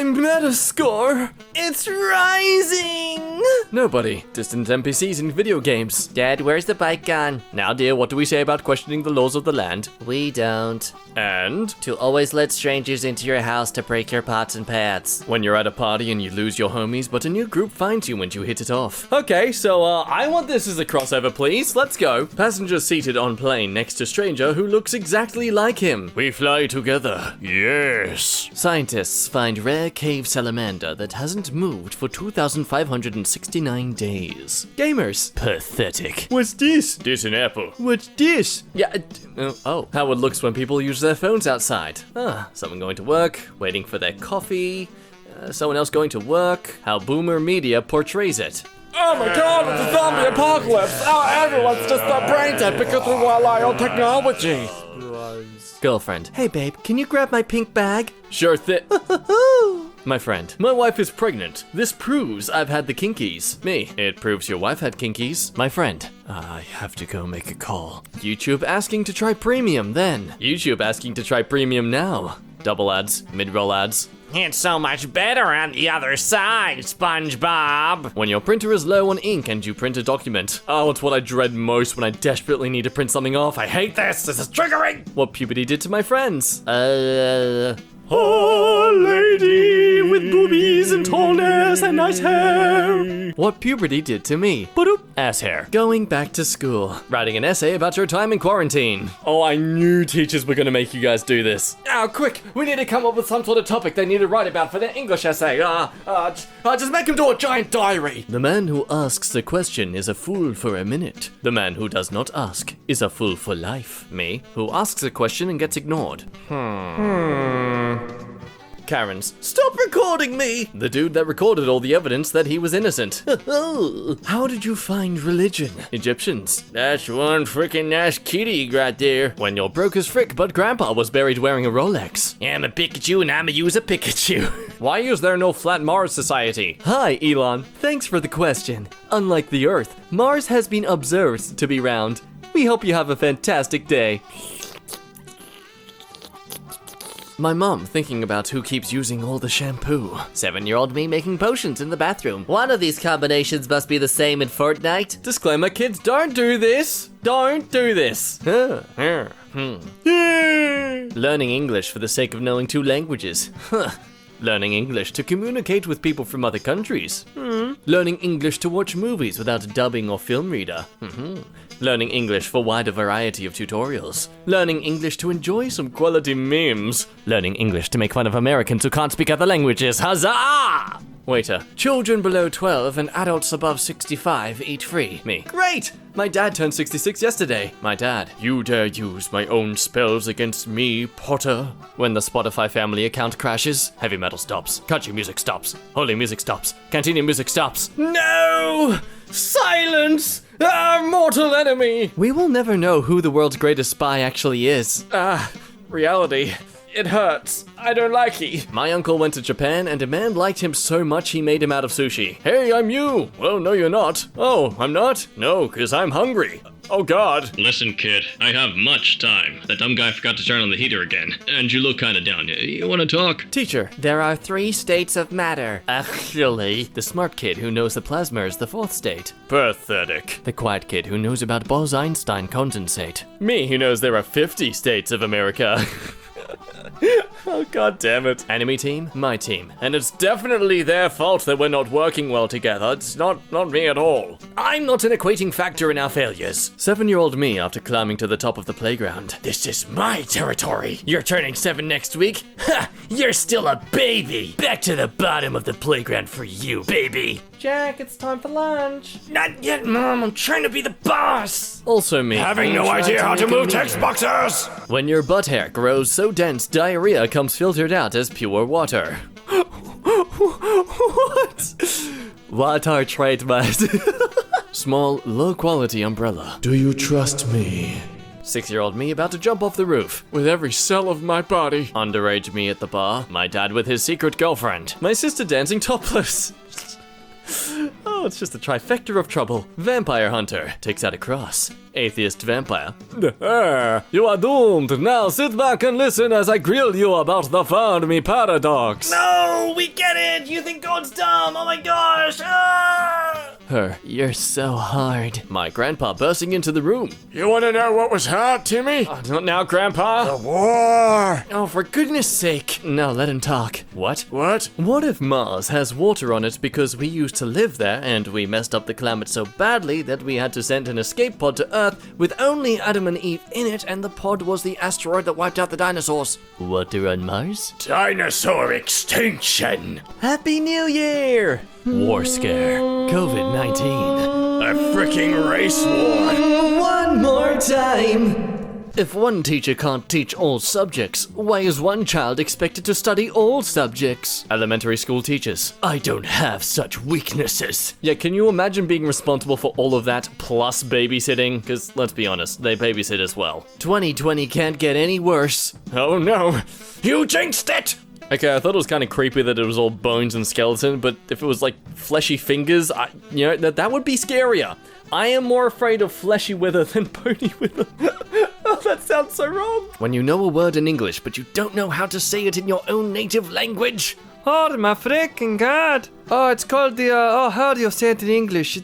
meta score. It's rising. Nobody. Distant NPCs in video games. Dad, where's the bike gone? Now, dear, what do we say about questioning the laws of the land? We don't. And? To always let strangers into your house to break your pots and pans. When you're at a party and you lose your homies, but a new group finds you when you hit it off. Okay, so, I want this as a crossover, please. Let's go. Passenger seated on plane next to stranger who looks exactly like him. We fly together. Yes. Scientists find rare cave salamander that hasn't moved for 2,569 days. Gamers. Pathetic. What's this? This an apple. What's this? Yeah, how it looks when people use their phones outside. Someone going to work, waiting for their coffee, someone else going to work, how boomer media portrays it. Oh my god, it's a zombie apocalypse! Oh, everyone's just brain dead because we rely on technology! Girlfriend. Hey babe, can you grab my pink bag? Sure thing. My friend. My wife is pregnant. This proves I've had the kinkies. Me. It proves your wife had kinkies. My friend. I have to go make a call. YouTube asking to try premium then. YouTube asking to try premium now. Double ads, mid-roll ads. It's so much better on the other side, SpongeBob! When your printer is low on ink and you print a document. Oh, it's what I dread most when I desperately need to print something off. I hate this is triggering! What puberty did to my friends. Oh, lady with boobies and tallness and nice hair. What puberty did to me. Boop. Ass hair. Going back to school. Writing an essay about your time in quarantine. Oh, I knew teachers were gonna make you guys do this. Oh, quick! We need to come up with some sort of topic they need to write about for their English essay. Just make them do a giant diary! The man who asks the question is a fool for a minute. The man who does not ask is a fool for life. Me, who asks a question and gets ignored. Karens. Stop recording me! The dude that recorded all the evidence that he was innocent. How did you find religion? Egyptians. That's one freaking nice kitty you got there. When you're broke as frick, but grandpa was buried wearing a Rolex. I'm a Pikachu and I'ma use a Pikachu. Why is there no flat Mars society? Hi, Elon. Thanks for the question. Unlike the Earth, Mars has been observed to be round. We hope you have a fantastic day. My mom thinking about who keeps using all the shampoo. 7-year-old me making potions in the bathroom. One of these combinations must be the same in Fortnite. Disclaimer, kids, don't do this. Don't do this. Learning English for the sake of knowing 2 languages. Learning English to communicate with people from other countries. Learning English to watch movies without a dubbing or film reader. Learning English for wider variety of tutorials. Learning English to enjoy some quality memes. Learning English to make fun of Americans who can't speak other languages. Huzzah! Waiter. Children below 12 and adults above 65 eat free. Me. Great! My dad turned 66 yesterday. My dad. You dare use my own spells against me, Potter? When the Spotify family account crashes, heavy metal stops. Country music stops. Holy music stops. Cantina music stops. No! Silence! Our mortal enemy! We will never know who the world's greatest spy actually is. Reality. It hurts. I don't like it. My uncle went to Japan and a man liked him so much he made him out of sushi. Hey, I'm you. Well, no, you're not. Oh, I'm not? No, 'cause I'm hungry. Oh, God. Listen, kid, I have much time. That dumb guy forgot to turn on the heater again. And you look kinda down. You wanna talk? Teacher, there are 3 states of matter. Actually. The smart kid who knows the plasma is the 4th state. Pathetic. The quiet kid who knows about Bose-Einstein condensate. Me who knows there are 50 states of America. Oh, god damn it. Enemy team, my team. And it's definitely their fault that we're not working well together. It's not me at all. I'm not an equating factor in our failures. 7-year-old me after climbing to the top of the playground. This is my territory. You're turning 7 next week? Ha! You're still a baby. Back to the bottom of the playground for you, baby. Jack, it's time for lunch. Not yet, Mom. I'm trying to be the boss. Also me. Having no idea how to move text boxes. When your butt hair grows so dense, diarrhea comes filtered out as pure water. What are trademarks? Small, low-quality umbrella. Do you trust me? 6-year-old me about to jump off the roof. With every cell of my body. Underage me at the bar. My dad with his secret girlfriend. My sister dancing topless. Oh, it's just a trifecta of trouble. Vampire hunter takes out a cross. Atheist vampire. You are doomed. Now sit back and listen as I grill you about the Fermi paradox. No, we get it. You think God's dumb. Oh my gosh. Her, you're so hard. My grandpa bursting into the room. You want to know what was hard, Timmy? Not now, grandpa. The war. Oh, for goodness sake. Now let him talk. What? What? What if Mars has water on it because we used to live there and we messed up the climate so badly that we had to send an escape pod to Earth with only Adam and Eve in it, and the pod was the asteroid that wiped out the dinosaurs? Water on Mars? Dinosaur extinction. Happy New Year! War scare. COVID-19. A freaking race war. One more time! If one teacher can't teach all subjects, why is one child expected to study all subjects? Elementary school teachers. I don't have such weaknesses. Yeah, can you imagine being responsible for all of that plus babysitting? Because let's be honest, they babysit as well. 2020 can't get any worse. Oh no. You jinxed it. Okay, I thought it was kind of creepy that it was all bones and skeleton, but if it was like fleshy fingers, that would be scarier. I am more afraid of fleshy wither than bony wither. Oh, that sounds so wrong. When you know a word in English, but you don't know how to say it in your own native language. Oh my freaking god! Oh, it's called the how do you say it in English?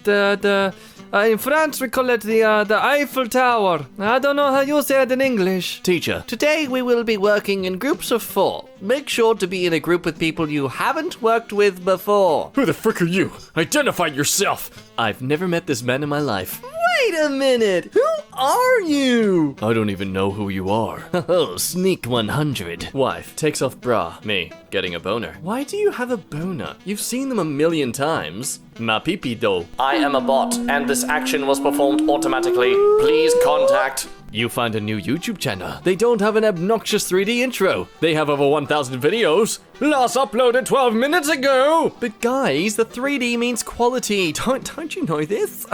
In France we call it the Eiffel Tower. I don't know how you say it in English. Teacher, today we will be working in groups of 4. Make sure to be in a group with people you haven't worked with before. Who the frick are you? Identify yourself. I've never met this man in my life. Wait a minute! Who are you? I don't even know who you are. Oh, Sneak 100. Wife, takes off bra. Me, getting a boner. Why do you have a boner? You've seen them a million times. Ma pee do. I am a bot, and this action was performed automatically. Please contact. You find a new YouTube channel. They don't have an obnoxious 3D intro. They have over 1,000 videos. Last uploaded 12 minutes ago. But guys, the 3D means quality. Don't you know this?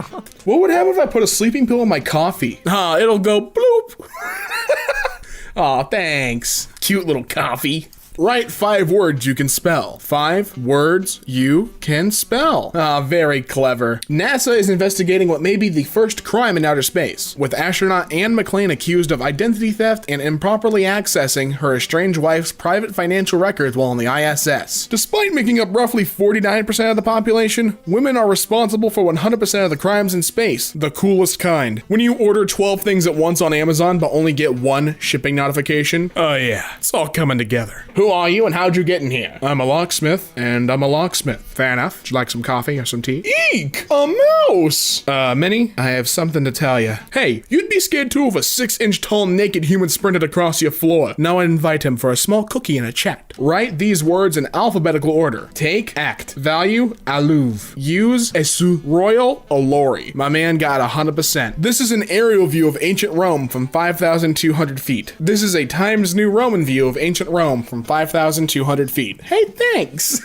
What would happen if I put a sleeping pill in my coffee? It'll go bloop. Aw, thanks. Cute little coffee. Write 5 words you can spell. 5 words you can spell. Very clever. NASA is investigating what may be the first crime in outer space, with astronaut Anne McClain accused of identity theft and improperly accessing her estranged wife's private financial records while on the ISS. Despite making up roughly 49% of the population, women are responsible for 100% of the crimes in space. The coolest kind. When you order 12 things at once on Amazon but only get 1 shipping notification. Oh yeah, it's all coming together. Who are you and how'd you get in here? I'm a locksmith, and I'm a locksmith. Fair enough. Would you like some coffee or some tea? Eek! A mouse! Minnie, I have something to tell you. Hey, you'd be scared too if a 6-inch tall naked human sprinted across your floor. Now I invite him for a small cookie and a chat. Write these words in alphabetical order. Take, act, value, alluve. Use, esu, royal, alori. My man got 100%. This is an aerial view of ancient Rome from 5,200 feet. This is a Times New Roman view of ancient Rome from 5,200 feet. Hey, thanks.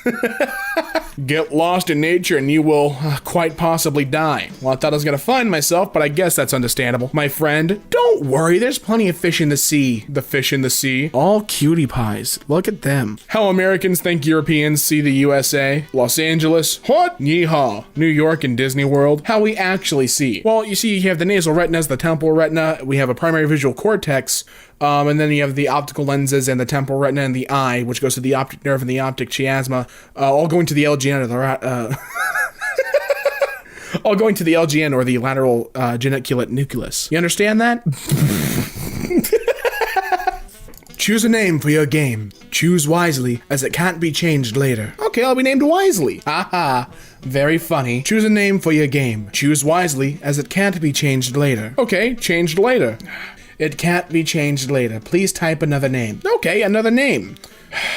Get lost in nature and you will quite possibly die. Well, I thought I was gonna find myself, but I guess that's understandable. My friend, don't worry, there's plenty of fish in the sea. The fish in the sea. All cutie pies. Look at them. How Americans think Europeans see the USA. Los Angeles. What? Yeehaw. New York and Disney World. How we actually see. Well, you see, you have the nasal retinas, the temporal retina. We have a primary visual cortex. And then you have the optical lenses and the temporal retina and the eye, which goes to the optic nerve and the optic chiasma, all going to the LGN or the all going to the LGN or the lateral geniculate nucleus. You understand that? Choose a name for your game. Choose wisely, as it can't be changed later. Okay, I'll be named Wisely. Haha. Very funny. Choose a name for your game. Choose wisely, as it can't be changed later. Okay, changed later. It can't be changed later. Please type another name. Okay, another name.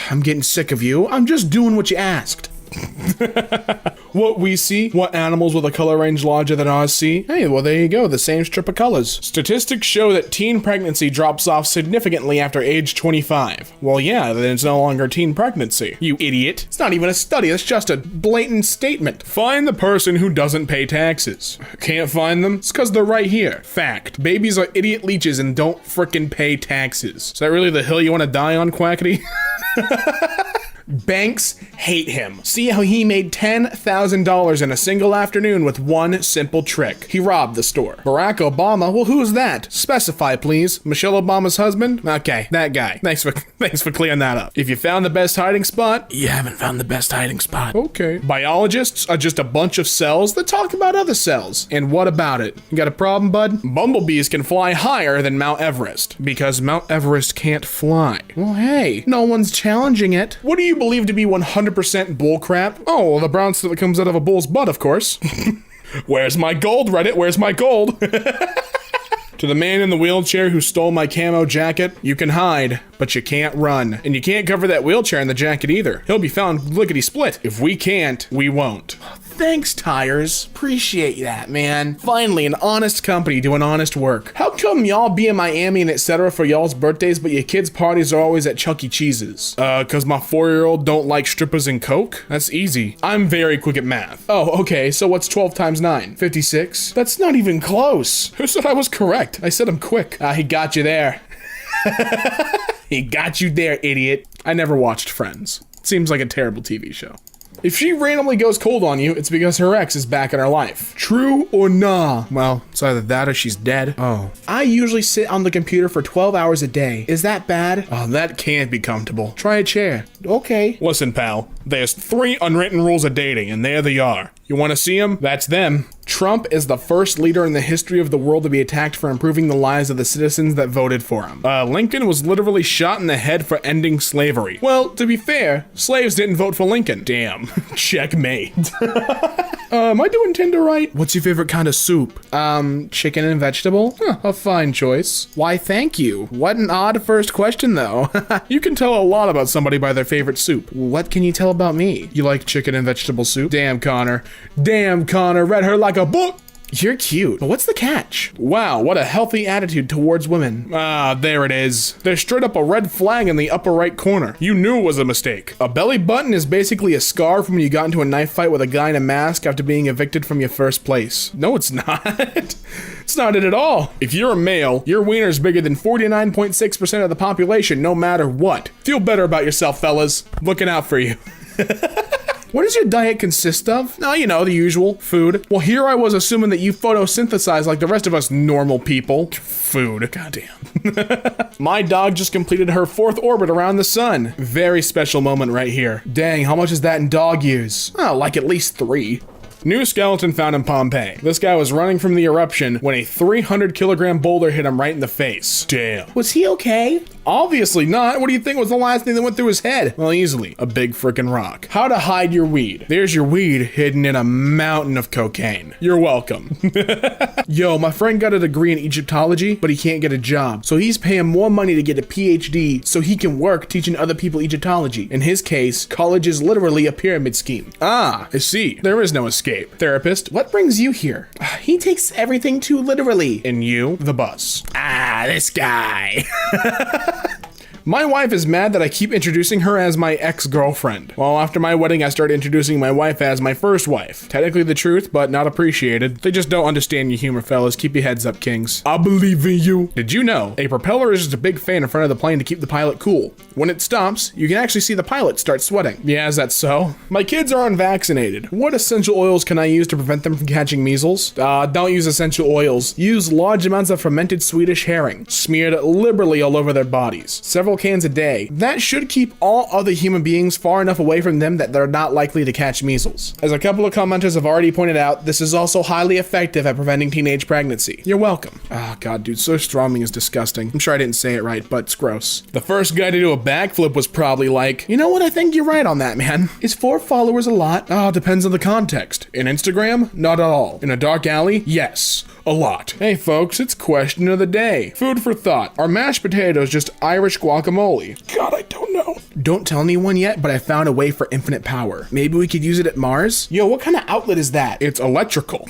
I'm getting sick of you. I'm just doing what you asked. What we see, what animals with a color range larger than ours see. Hey, well there you go, the same strip of colors. Statistics show that teen pregnancy drops off significantly after age 25. Well yeah, then it's no longer teen pregnancy. You idiot. It's not even a study, it's just a blatant statement. Find the person who doesn't pay taxes. Can't find them? It's cause they're right here. Fact. Babies are idiot leeches and don't frickin' pay taxes. Is that really the hill you wanna die on, Quackity? Banks hate him. See how he made $10,000 in a single afternoon with one simple trick. He robbed the store. Barack Obama, well who's that? Specify please. Michelle Obama's husband? Okay, that guy. Thanks for clearing that up. If you found the best hiding spot, you haven't found the best hiding spot. Okay. Biologists are just a bunch of cells that talk about other cells. And what about it? You got a problem, bud? Bumblebees can fly higher than Mount Everest because Mount Everest can't fly. Well, hey, no one's challenging it. What do you believe to be 100% bullcrap? Oh, well, the brown stuff that comes out of a bull's butt, of course. Where's my gold, Reddit? Where's my gold? To the man in the wheelchair who stole my camo jacket, you can hide, but you can't run. And you can't cover that wheelchair in the jacket either. He'll be found lickety-split. If we can't, we won't. Thanks, Tires. Appreciate that, man. Finally, an honest company doing honest work. How come y'all be in Miami and etc. for y'all's birthdays, but your kids' parties are always at Chuck E. Cheese's? Cause my 4-year-old don't like strippers and coke? That's easy. I'm very quick at math. Oh, okay, so what's 12 times 9? 56? That's not even close. Who said I was correct? I said I'm quick. He got you there. He got you there, idiot. I never watched Friends. Seems like a terrible TV show. If she randomly goes cold on you, it's because her ex is back in her life. True or nah? Well, it's either that or she's dead. Oh. I usually sit on the computer for 12 hours a day. Is that bad? Oh, that can't be comfortable. Try a chair. Okay. Listen, pal. There's 3 unwritten rules of dating, and there they are. You want to see them? That's them. Trump is the first leader in the history of the world to be attacked for improving the lives of the citizens that voted for him. Lincoln was literally shot in the head for ending slavery. Well, to be fair, slaves didn't vote for Lincoln. Damn. Checkmate. Am I doing Tinder right? What's your favorite kind of soup? Chicken and vegetable? Huh, a fine choice. Why, thank you. What an odd first question, though. You can tell a lot about somebody by their favorite soup. What can you tell about me? You like chicken and vegetable soup? Damn, Connor. Damn, Connor, read her like a book. You're cute, but what's the catch? Wow, what a healthy attitude towards women. Ah, there it is. There's straight up a red flag in the upper right corner. You knew it was a mistake. A belly button is basically a scar from when you got into a knife fight with a guy in a mask after being evicted from your first place. No, it's not. It's not it at all. If you're a male, your wiener's bigger than 49.6% of the population, no matter what. Feel better about yourself, fellas. Looking out for you. What does your diet consist of? Oh, you know, the usual. Food. Well, here I was assuming that you photosynthesize like the rest of us normal people. Food. Goddamn. My dog just completed her 4th orbit around the sun. Very special moment right here. Dang, how much is that in dog years? Oh, like at least 3. New skeleton found in Pompeii. This guy was running from the eruption when a 300-kilogram boulder hit him right in the face. Damn. Was he okay? Obviously not. What do you think was the last thing that went through his head? Well, easily. A big frickin' rock. How to hide your weed. There's your weed hidden in a mountain of cocaine. You're welcome. Yo, my friend got a degree in Egyptology, but he can't get a job. So he's paying more money to get a PhD so he can work teaching other people Egyptology. In his case, college is literally a pyramid scheme. Ah, I see. There is no escape. Therapist, what brings you here? He takes everything too literally. And you, the bus. Ah, this guy. My wife is mad that I keep introducing her as my ex-girlfriend. Well, after my wedding, I started introducing my wife as my first wife. Technically the truth, but not appreciated. They just don't understand your humor, fellas. Keep your heads up, kings. I believe in you. Did you know a propeller is just a big fan in front of the plane to keep the pilot cool? When it stops, you can actually see the pilot start sweating. Yeah, is that so? My kids are unvaccinated. What essential oils can I use to prevent them from catching measles? Don't use essential oils. Use large amounts of fermented Swedish herring, smeared liberally all over their bodies. Several chemical cans a day. That should keep all other human beings far enough away from them that they're not likely to catch measles. As a couple of commenters have already pointed out, this is also highly effective at preventing teenage pregnancy. You're welcome. Oh god, dude, so stroming is disgusting. I'm sure I didn't say it right, but it's gross. The first guy to do a backflip was probably like, you know what, I think you're right on that, man. Is 4 followers a lot? Oh, depends on the context. In Instagram? Not at all. In a dark alley? Yes. A lot. Hey folks, it's question of the day. Food for thought. Are mashed potatoes just Irish guacamole? God, I don't know. Don't tell anyone yet, but I found a way for infinite power. Maybe we could use it at Mars? Yo, what kind of outlet is that? It's electrical.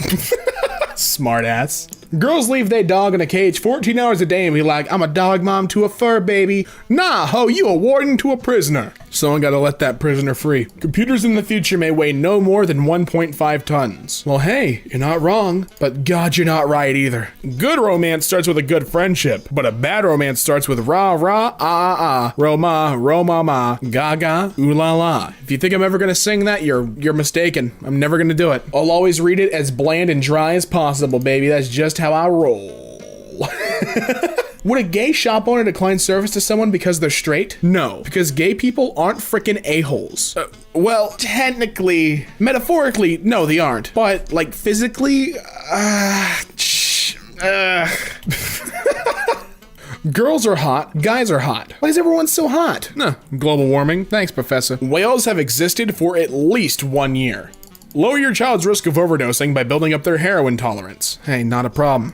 Smart ass. Girls leave their dog in a cage 14 hours a day and be like, I'm a dog mom to a fur baby. Nah, ho, you a warden to a prisoner. Someone gotta let that prisoner free. Computers in the future may weigh no more than 1.5 tons. Well, hey, you're not wrong, but God, you're not right either. Good romance starts with a good friendship, but a bad romance starts with rah rah, ah ah ah, roma, roma ma, gaga, ooh la la. If you think I'm ever gonna sing that, you're mistaken. I'm never gonna do it. I'll always read it as bland and dry as possible, baby. That's just how I roll. Would a gay shop owner decline service to someone because they're straight? No, because gay people aren't frickin' a-holes. Well, technically, metaphorically, no, they aren't. But, like, physically, girls are hot, guys are hot. Why is everyone so hot? Global warming. Thanks, Professor. Whales have existed for at least 1 year. Lower your child's risk of overdosing by building up their heroin tolerance. Hey, not a problem.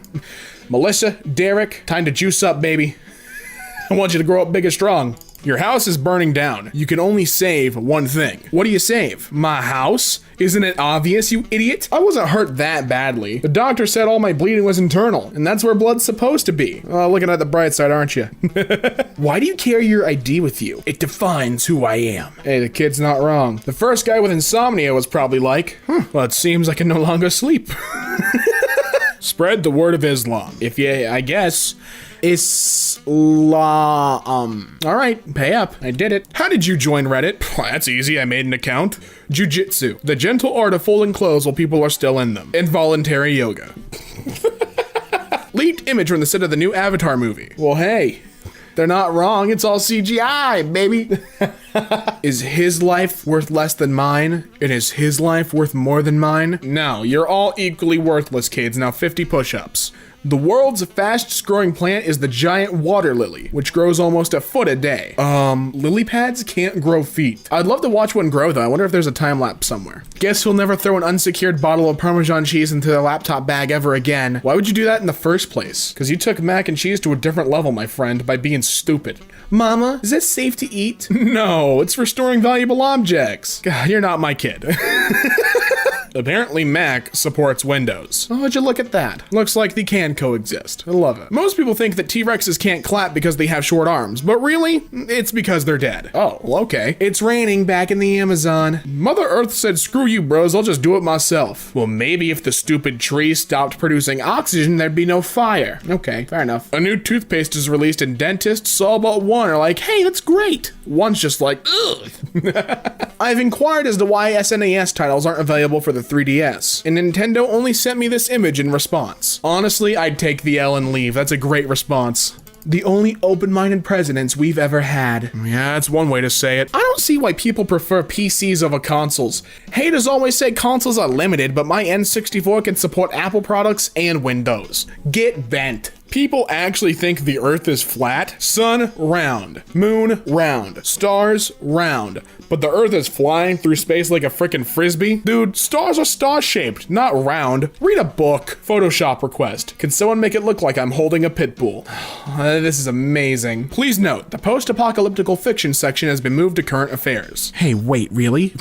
Melissa, Derek, time to juice up, baby. I want you to grow up big and strong. Your house is burning down. You can only save one thing. What do you save? My house? Isn't it obvious, you idiot? I wasn't hurt that badly. The doctor said all my bleeding was internal, and that's where blood's supposed to be. Looking at the bright side, aren't you? Why do you carry your ID with you? It defines who I am. Hey, the kid's not wrong. The first guy with insomnia was probably like, well, it seems I can no longer sleep. Spread the word of Islam. If you, I guess, Islam. All right, pay up. I did it. How did you join Reddit? That's easy. I made an account. Jiu-jitsu. The gentle art of folding clothes while people are still in them. Involuntary yoga. Leaked image from the set of the new Avatar movie. Well, hey. They're not wrong. It's all CGI, baby. Is his life worth less than mine? And is his life worth more than mine? No, you're all equally worthless, kids. Now 50 push-ups. The world's fastest growing plant is the giant water lily, which grows almost a foot a day. Lily pads can't grow feet. I'd love to watch one grow though. I wonder if there's a time lapse somewhere. Guess who'll never throw an unsecured bottle of Parmesan cheese into their laptop bag ever again. Why would you do that in the first place? Because you took mac and cheese to a different level, my friend, by being stupid. Mama, is this safe to eat? No, it's for storing valuable objects. God, you're not my kid. Apparently Mac supports Windows. Oh, would you look at that? Looks like they can coexist. I love it. Most people think that T-Rexes can't clap because they have short arms, but really, it's because they're dead. Oh, well, okay. It's raining back in the Amazon. Mother Earth said, screw you bros, I'll just do it myself. Well, maybe if the stupid tree stopped producing oxygen, there'd be no fire. Okay, fair enough. A new toothpaste is released and dentists, all but one, are like, hey, that's great. One's just like, ugh. I've inquired as to why SNES titles aren't available for the 3DS, and Nintendo only sent me this image in response. Honestly, I'd take the L and leave. That's a great response. The only open-minded presidents we've ever had. Yeah, that's one way to say it. I don't see why people prefer PCs over consoles. Haters always say consoles are limited, but my N64 can support Apple products and Windows. Get bent. People actually think the Earth is flat. Sun, round. Moon, round. Stars, round. But the Earth is flying through space like a frickin' frisbee? Dude, stars are star-shaped, not round. Read a book. Photoshop request. Can someone make it look like I'm holding a pit bull? This is amazing. Please note, the post-apocalyptical fiction section has been moved to current affairs. Hey, wait, really?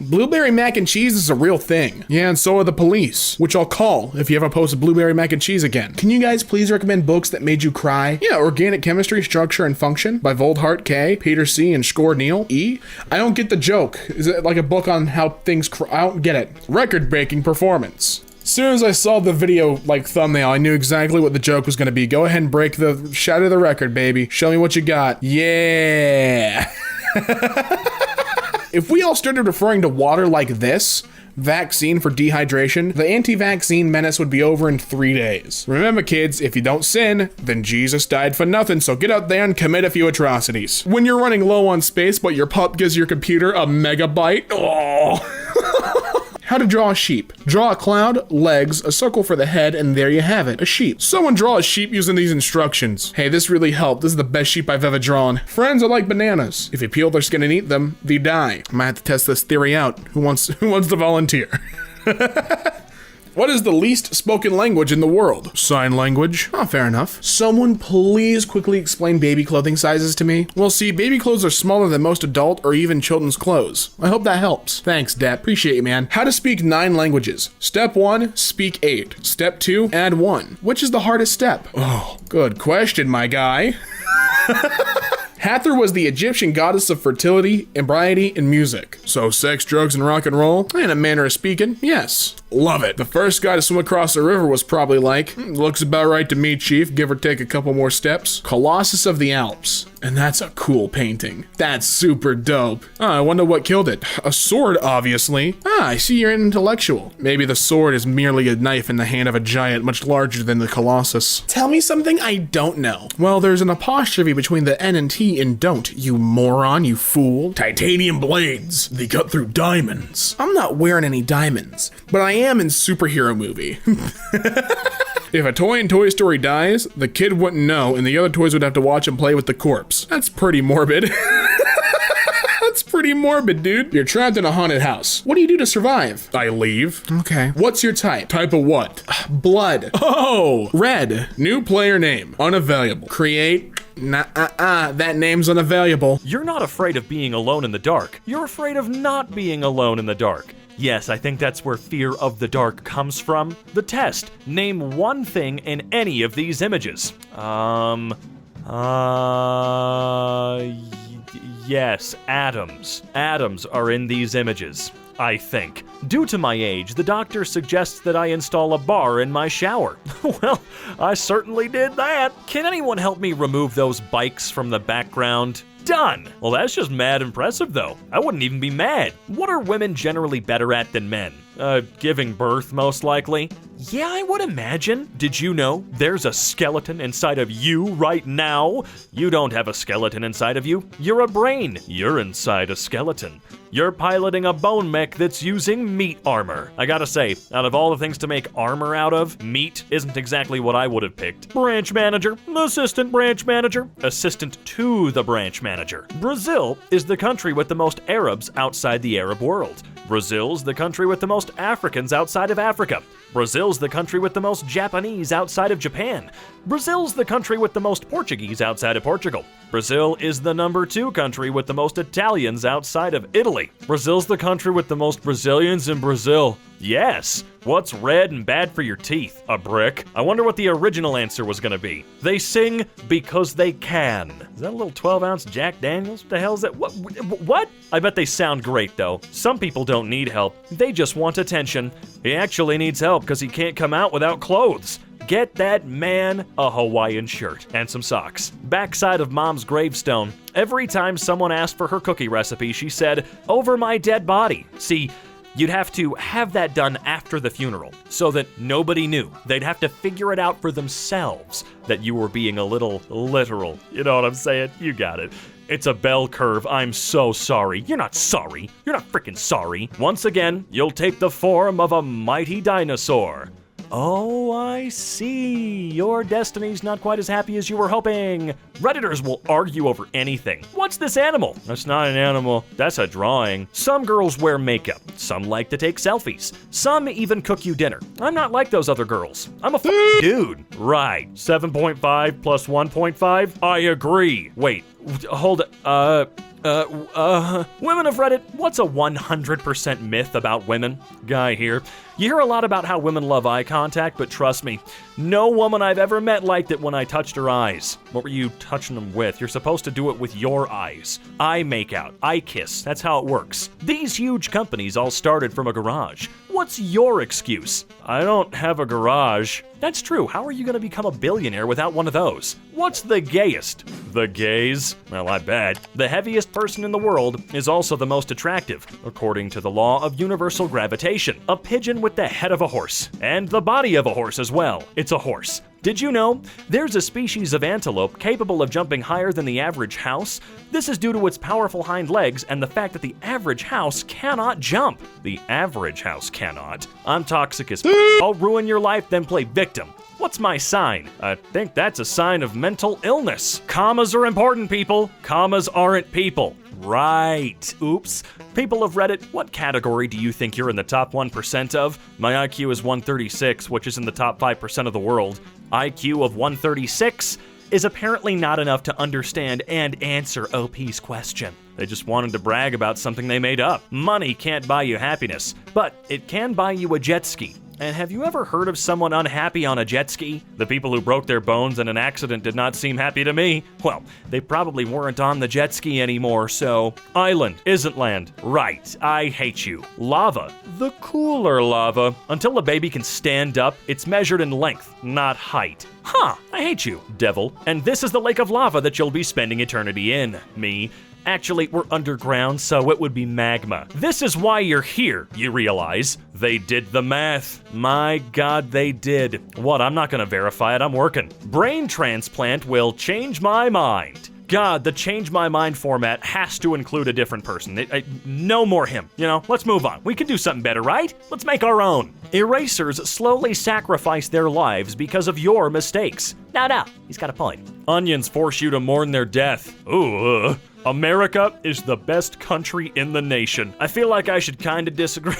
Blueberry mac and cheese is a real thing. Yeah, and so are the police, which I'll call if you ever post blueberry mac and cheese again. Can you guys please recommend books that made you cry? Yeah, Organic Chemistry, Structure, and Function by Voldhart K, Peter C, and Score Neil E. I don't get the joke. Is it like a book on how things I don't get it. Record-breaking performance. As soon as I saw the video, like, thumbnail, I knew exactly what the joke was gonna be. Go ahead and break the, shatter the record, baby. Show me what you got. Yeah. If we all started referring to water like this, vaccine for dehydration, the anti-vaccine menace would be over in 3 days. Remember kids, if you don't sin, then Jesus died for nothing, so get out there and commit a few atrocities. When you're running low on space but your pup gives your computer a megabyte, oh. How to draw a sheep. Draw a cloud, legs, a circle for the head, and there you have it, a sheep. Someone draw a sheep using these instructions. Hey, this really helped. This is the best sheep I've ever drawn. Friends are like bananas. If you peel their skin and eat them, they die. I might have to test this theory out. Who wants to volunteer? What is the least spoken language in the world? Sign language. Oh, fair enough. Someone please quickly explain baby clothing sizes to me. Well, see, baby clothes are smaller than most adult or even children's clothes. I hope that helps. Thanks, Dad. Appreciate you, man. How to speak 9 languages. Step 1, speak 8. Step 2, add 1. Which is the hardest step? Oh, good question, my guy. Hathor was the Egyptian goddess of fertility, ebriety, and music. So sex, drugs, and rock and roll, in a manner of speaking, yes. Love it. The first guy to swim across the river was probably like, looks about right to me, chief, give or take a couple more steps. Colossus of the Alps. And that's a cool painting. That's super dope. I wonder what killed it. A sword, obviously. I see you're an intellectual. Maybe the sword is merely a knife in the hand of a giant much larger than the Colossus. Tell me something I don't know. Well, there's an apostrophe between the N and T in don't, you moron, you fool. Titanium blades. They cut through diamonds. I'm not wearing any diamonds, but I am in superhero movie. If a toy in Toy Story dies, the kid wouldn't know, and the other toys would have to watch him play with the corpse. That's pretty morbid. That's pretty morbid, dude. You're trapped in a haunted house. What do you do to survive? I leave. Okay. What's your type? Type of what? Blood. Oh, red. New player name. Unavailable. Create. That name's unavailable. You're not afraid of being alone in the dark. You're afraid of not being alone in the dark. Yes, I think that's where fear of the dark comes from. The test. Name one thing in any of these images. Yes, atoms. Atoms are in these images, I think. Due to my age, the doctor suggests that I install a bar in my shower. Well, I certainly did that. Can anyone help me remove those bikes from the background? Done! Well, that's just mad impressive, though. I wouldn't even be mad. What are women generally better at than men? Giving birth, most likely. Yeah, I would imagine. Did you know there's a skeleton inside of you right now? You don't have a skeleton inside of you. You're a brain. You're inside a skeleton. You're piloting a bone mech that's using meat armor. I gotta say, out of all the things to make armor out of, meat isn't exactly what I would have picked. Branch manager, assistant branch manager, assistant to the branch manager. Brazil is the country with the most Arabs outside the Arab world. Brazil's the country with the most Africans outside of Africa. Brazil's the country with the most Japanese outside of Japan. Brazil's the country with the most Portuguese outside of Portugal. Brazil is the number 2 country with the most Italians outside of Italy. Brazil's the country with the most Brazilians in Brazil. Yes. What's red and bad for your teeth? A brick? I wonder what the original answer was gonna be. They sing because they can. Is that a little 12-ounce Jack Daniels? What the hell is that? What? I bet they sound great, though. Some people don't need help. They just want attention. He actually needs help because he can't come out without clothes. Get that man a Hawaiian shirt and some socks. Backside of Mom's gravestone. Every time someone asked for her cookie recipe, she said, "Over my dead body." See, you'd have to have that done after the funeral so that nobody knew. They'd have to figure it out for themselves that you were being a little literal. You know what I'm saying? You got it. It's a bell curve. I'm so sorry. You're not sorry. You're not freaking sorry. Once again, you'll take the form of a mighty dinosaur. Oh, I see. Your destiny's not quite as happy as you were hoping. Redditors will argue over anything. What's this animal? That's not an animal. That's a drawing. Some girls wear makeup. Some like to take selfies. Some even cook you dinner. I'm not like those other girls. I'm a dude. Right. 7.5 plus 1.5? I agree. Wait, hold it. Women of Reddit, what's a 100% myth about women? Guy here. You hear a lot about how women love eye contact, but trust me, no woman I've ever met liked it when I touched her eyes. What were you touching them with? You're supposed to do it with your eyes. Eye makeout, eye kiss, that's how it works. These huge companies all started from a garage. What's your excuse? I don't have a garage. That's true. How are you going to become a billionaire without one of those? What's the gayest? The gays? Well, I bet. The heaviest person in the world is also the most attractive, according to the law of universal gravitation. A pigeon with the head of a horse, and the body of a horse as well. It's a horse. Did you know there's a species of antelope capable of jumping higher than the average house? This is due to its powerful hind legs and the fact that the average house cannot jump. The average house cannot. I'm toxic as I'll ruin your life, then play victim. What's my sign? I think that's a sign of mental illness. Commas are important, people. Commas aren't people. Right. Oops. People of Reddit, what category do you think you're in the top 1% of? My IQ is 136, which is in the top 5% of the world. IQ of 136 is apparently not enough to understand and answer OP's question. They just wanted to brag about something they made up. Money can't buy you happiness, but it can buy you a jet ski. And have you ever heard of someone unhappy on a jet ski? The people who broke their bones in an accident did not seem happy to me. Well, they probably weren't on the jet ski anymore, so... Island isn't land. Right, I hate you. Lava. The cooler lava. Until a baby can stand up, it's measured in length, not height. Huh, I hate you, devil. And this is the lake of lava that you'll be spending eternity in. Me. Actually, we're underground, so it would be magma. This is why you're here, you realize. They did the math. My God, they did. What, I'm not gonna verify it, I'm working. Brain transplant will change my mind. God, the change my mind format has to include a different person. No more him. You know, let's move on. We can do something better, right? Let's make our own. Erasers slowly sacrifice their lives because of your mistakes. No, he's got a point. Onions force you to mourn their death. Ooh, America is the best country in the nation. I feel like I should kinda disagree.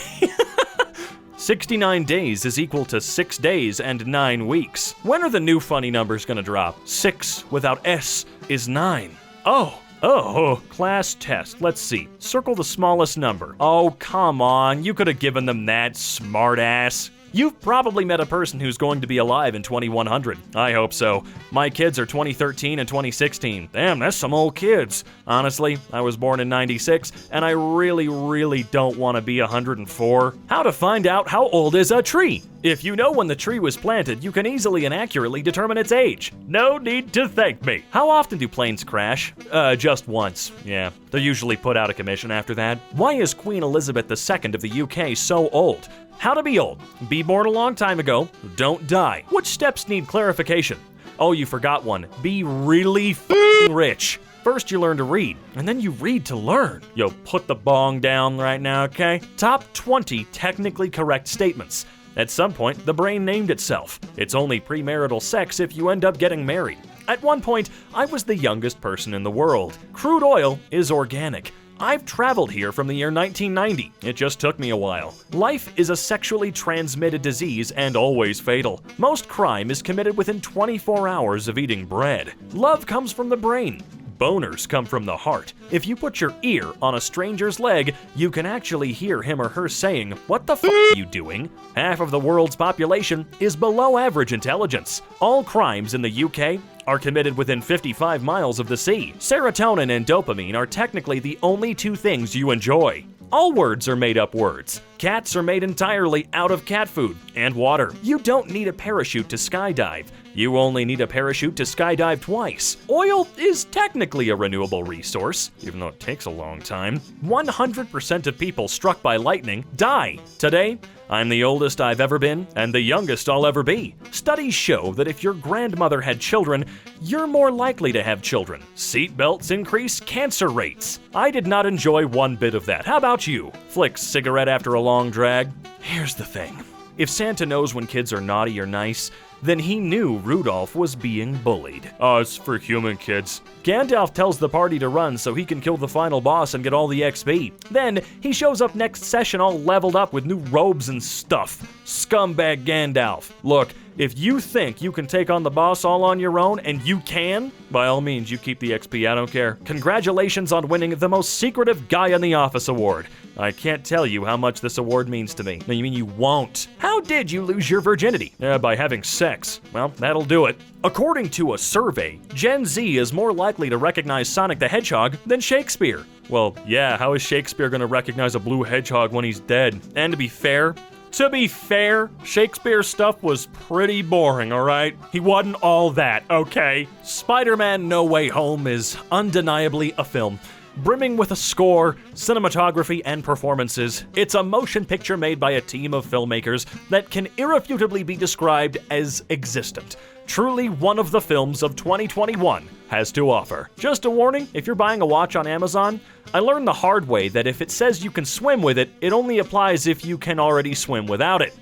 69 days is equal to 6 days and 9 weeks. When are the new funny numbers gonna drop? 6 without S is 9. Oh, class test. Let's see. Circle the smallest number. Oh, come on. You could have given them that, smartass. You've probably met a person who's going to be alive in 2100. I hope so. My kids are 2013 and 2016. Damn, that's some old kids. Honestly, I was born in 96, and I really don't want to be 104. How to find out how old is a tree? If you know when the tree was planted, you can easily and accurately determine its age. No need to thank me. How often do planes crash? Just once. Yeah, they're usually put out of commission after that. Why is Queen Elizabeth II of the UK so old? How to be old. Be born a long time ago. Don't die. Which steps need clarification? Oh, you forgot one. Be really f***ing rich. First you learn to read, and then you read to learn. Yo, put the bong down right now, okay? Top 20 technically correct statements. At some point, the brain named itself. It's only premarital sex if you end up getting married. At one point, I was the youngest person in the world. Crude oil is organic. I've traveled here from the year 1990. It just took me a while. Life is a sexually transmitted disease and always fatal. Most crime is committed within 24 hours of eating bread. Love comes from the brain. Boners come from the heart. If you put your ear on a stranger's leg, you can actually hear him or her saying, "What the f*** are you doing?" Half of the world's population is below average intelligence. All crimes in the UK are committed within 55 miles of the sea. Serotonin and dopamine are technically the only two things you enjoy. All words are made-up words. Cats are made entirely out of cat food and water. You don't need a parachute to skydive. You only need a parachute to skydive twice. Oil is technically a renewable resource, even though it takes a long time. 100% of people struck by lightning die. Today, I'm the oldest I've ever been, and the youngest I'll ever be. Studies show that if your grandmother had children, you're more likely to have children. Seatbelts increase cancer rates. I did not enjoy one bit of that. How about you? Flick cigarette after a long drag? Here's the thing. If Santa knows when kids are naughty or nice, then he knew Rudolph was being bullied. Oh, it's for human kids. Gandalf tells the party to run so he can kill the final boss and get all the XP. Then, he shows up next session all leveled up with new robes and stuff. Scumbag Gandalf. Look, if you think you can take on the boss all on your own, and you can, by all means, you keep the XP, I don't care. Congratulations on winning the most secretive guy in the office award. I can't tell you how much this award means to me. No, you mean you won't. How did you lose your virginity? By having sex. Well, that'll do it. According to a survey, Gen Z is more likely to recognize Sonic the Hedgehog than Shakespeare. Well, yeah, how is Shakespeare gonna recognize a blue hedgehog when he's dead? And to be fair, To be fair, Shakespeare's stuff was pretty boring, alright? He wasn't all that, okay? Spider-Man No Way Home is undeniably a film. Brimming with a score, cinematography, and performances, it's a motion picture made by a team of filmmakers that can irrefutably be described as existent. Truly one of the films of 2021 has to offer. Just a warning, if you're buying a watch on Amazon, I learned the hard way that if it says you can swim with it, it only applies if you can already swim without it.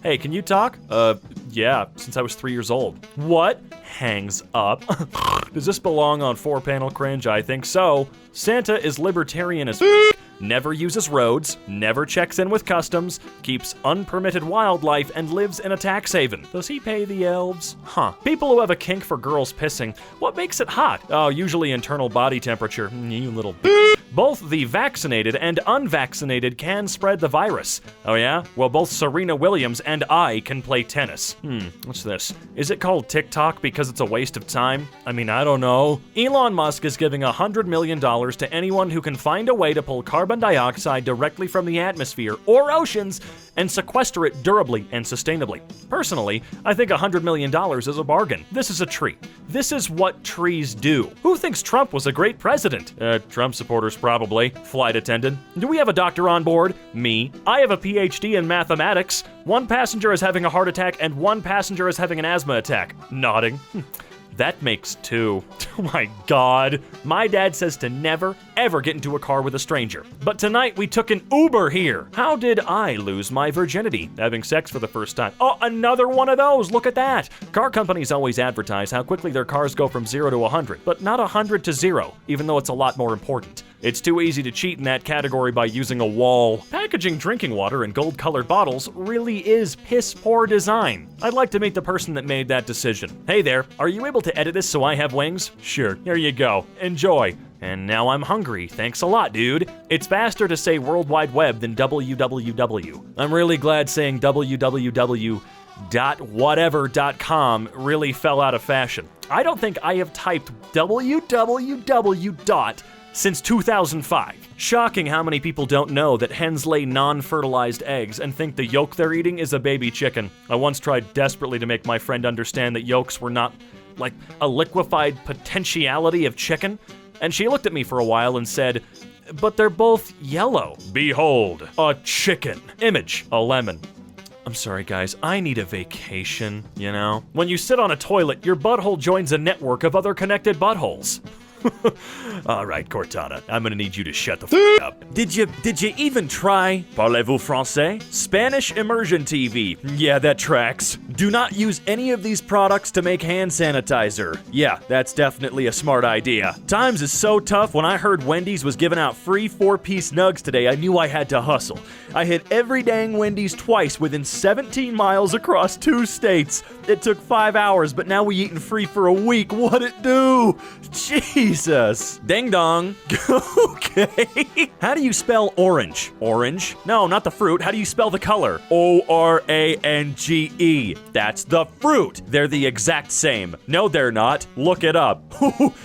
Hey, can you talk? Yeah, since I was 3 years old. What? Hangs up. Does this belong on 4-panel cringe? I think so. Santa is libertarian as never uses roads, never checks in with customs, keeps unpermitted wildlife, and lives in a tax haven. Does he pay the elves? Huh. People who have a kink for girls pissing, what makes it hot? Oh, usually internal body temperature. You little Both the vaccinated and unvaccinated can spread the virus. Oh yeah? Well, both Serena Williams and I can play tennis. What's this? Is it called TikTok because it's a waste of time? I mean, I don't know. Elon Musk is giving $100 million to anyone who can find a way to pull carbon dioxide directly from the atmosphere or oceans and sequester it durably and sustainably. Personally, I think $100 million is a bargain. This is a treat. This is what trees do. Who thinks Trump was a great president? Trump supporters probably. Flight attendant. Do we have a doctor on board? Me. I have a PhD in mathematics. One passenger is having a heart attack and one passenger is having an asthma attack. Nodding. That makes 2. Oh my god. My dad says to never, ever get into a car with a stranger. But tonight we took an Uber here. How did I lose my virginity? Having sex for the first time. Oh, another one of those. Look at that. Car companies always advertise how quickly their cars go from 0 to 100, but not 100 to 0, even though it's a lot more important. It's too easy to cheat in that category by using a wall. Packaging drinking water in gold-colored bottles really is piss-poor design. I'd like to meet the person that made that decision. Hey there, are you able to edit this so I have wings? Sure, here you go. Enjoy. And now I'm hungry. Thanks a lot, dude. It's faster to say World Wide Web than www. I'm really glad saying www.whatever.com really fell out of fashion. I don't think I have typed www. Since 2005. Shocking how many people don't know that hens lay non-fertilized eggs and think the yolk they're eating is a baby chicken. I once tried desperately to make my friend understand that yolks were not like a liquefied potentiality of chicken, and she looked at me for a while and said, but they're both yellow. Behold, a chicken. Image, a lemon. I'm sorry, guys. I need a vacation, you know? When you sit on a toilet, your butthole joins a network of other connected buttholes. All right, Cortana, I'm gonna need you to shut the f*** up. Did you even try Parlez-vous français? Spanish immersion TV. Yeah, that tracks. Do not use any of these products to make hand sanitizer. Yeah, that's definitely a smart idea. Times is so tough. When I heard Wendy's was giving out free 4-piece nugs today, I knew I had to hustle. I hit every dang Wendy's twice within 17 miles across 2 states. It took 5 hours, but now we eatin' free for a week. What'd it do? Jesus. Ding dong. Okay. How do you spell orange? Orange? No, not the fruit. How do you spell the color? O-R-A-N-G-E. That's the fruit. They're the exact same. No, they're not. Look it up.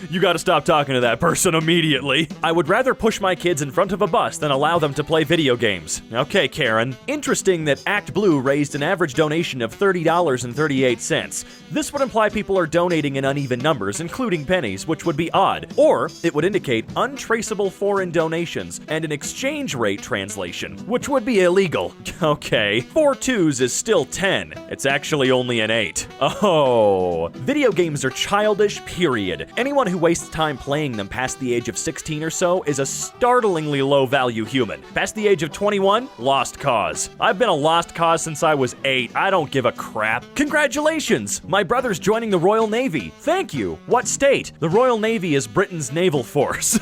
You gotta stop talking to that person immediately. I would rather push my kids in front of a bus than allow them to play video games. Okay, Karen. Interesting that Act Blue raised an average donation of $30.38. This would imply people are donating in uneven numbers, including pennies, which would be odd. Or it would indicate untraceable foreign donations and an exchange rate translation, which would be illegal. Okay, 4 2s is still 10. It's actually only an 8. Oh. Video games are childish, period. Anyone who wastes time playing them past the age of 16 or so is a startlingly low-value human. Past the age of 21, lost cause. I've been a lost cause since I was 8. I don't give a crap. Congratulations! My brother's joining the Royal Navy. Thank you. What state? The Royal Navy is Britain's naval force.